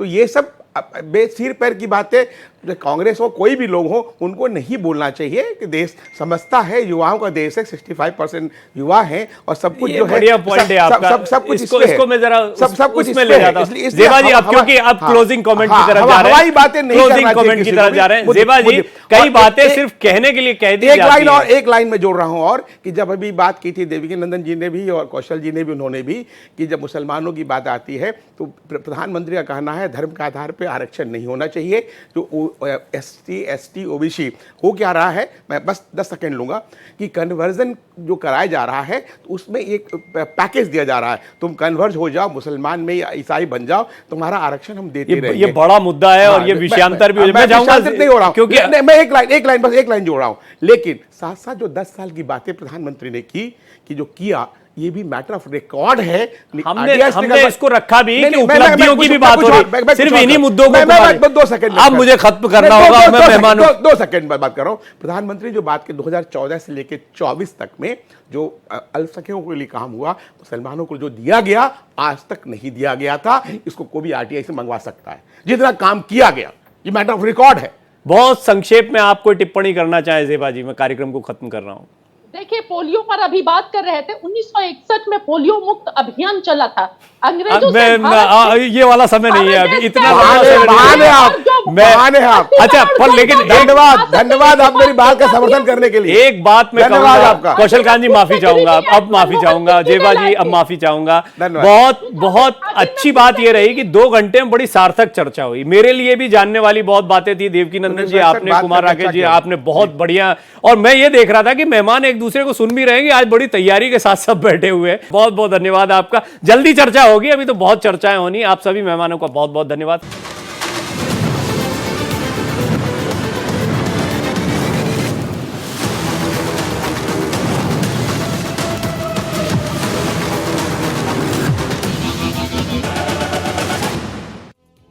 तो ये सब बेसिर पैर की बातें, जो कांग्रेस हो, कोई भी लोग हो, उनको नहीं बोलना चाहिए कि देश समझता है, युवाओं का देश है, 65% युवा हैं और सब कुछ जो है, बढ़िया पॉइंट है आपका। सब कुछ इसको मैं जरा सब कुछ उसमें ले जाता हूं। जेबा जी, आप क्योंकि आप क्लोजिंग कमेंट की तरफ जा रहे हैं, हवाई बातें नहीं करना चाहिए, कमेंट की तरफ जा रहे हैं। जेबा जी, कई बातें सिर्फ कहने के लिए कह दी जाती हैं। एक लाइन में जोड़ रहा हूं और कि जब अभी बात की थी देवकी नंदन जी ने भी और कौशल जी ने भी, उन्होंने भी, कि जब मुसलमानों की बात आती है तो प्रधानमंत्री का कहना है धर्म के आधार पर आरक्षण नहीं होना चाहिए। जो ST OBC हो क्या रहा है, मैं बस 10 सेकेंड लूंगा, कि कन्वर्जन जो कराया जा रहा है तो उसमें एक पैकेज दिया जा रहा है, तुम कन्वर्ज हो जाओ, मुसलमान में या ईसाई बन जाओ, तुम्हारा आरक्षण हम देते रहेंगे। ये बड़ा मुद्दा है और ये विषयांतर भी मैं जाऊंगा नहीं हो रहा हूं, क्योंकि मैं एक लाइन जोड़ रहा हूं। लेकिन साथ साथ जो 10 साल की बातें प्रधानमंत्री ने की, कि जो किया, ये भी मैटर ऑफ रिकॉर्ड है। हमने इसको रखा भी कि उपलब्धियों की भी बात हो रही, सिर्फ इन्हीं मुद्दों को 2 सेकंड अब मुझे खत्म करना होगा, मैं मेहमान हूं। 2 सेकंड में बात कर रहा हूं। प्रधानमंत्री जो बात के 2014 से लेकर 24 तक में जो अल्पसंख्यकों के लिए काम हुआ, मुसलमानों को जो दिया गया, आज तक नहीं दिया गया था। इसको कोई भी RTI से मंगवा सकता है, जितना काम किया गया, ये मैटर ऑफ रिकॉर्ड है। बहुत संक्षेप में आप कोई टिप्पणी करना चाहें जेबा जी? मैं कार्यक्रम को खत्म कर रहा हूं। देखिए, पोलियो पर अभी बात कर रहे थे, 1961 में पोलियो मुक्त अभियान चला था। अंग्रेजों से ये वाला समय नहीं है अभी, इतना अच्छा, पर लेकिन धन्यवाद आप मेरी बात का समर्थन करने के लिए। एक बात मैं धन्यवाद आपका। कौशल कांत जी माफी चाहूंगा, अब माफी चाहूंगा, जेबा जी अब माफी चाहूंगा। बहुत बहुत अच्छी बात ये रही कि 2 घंटे में बड़ी सार्थक चर्चा हुई। मेरे लिए भी जानने वाली बहुत बातें थी। देवकीनंदन जी आपने, कुमार राकेश जी आपने बहुत बढ़िया, और मैं ये देख रहा था कि मेहमान एक दूसरे को सुन भी रहेंगे, आज बड़ी तैयारी के साथ सब बैठे हुए हैं। बहुत बहुत धन्यवाद आपका। जल्दी चर्चा होगी, अभी तो बहुत चर्चाएं होनी। आप सभी मेहमानों का बहुत बहुत धन्यवाद।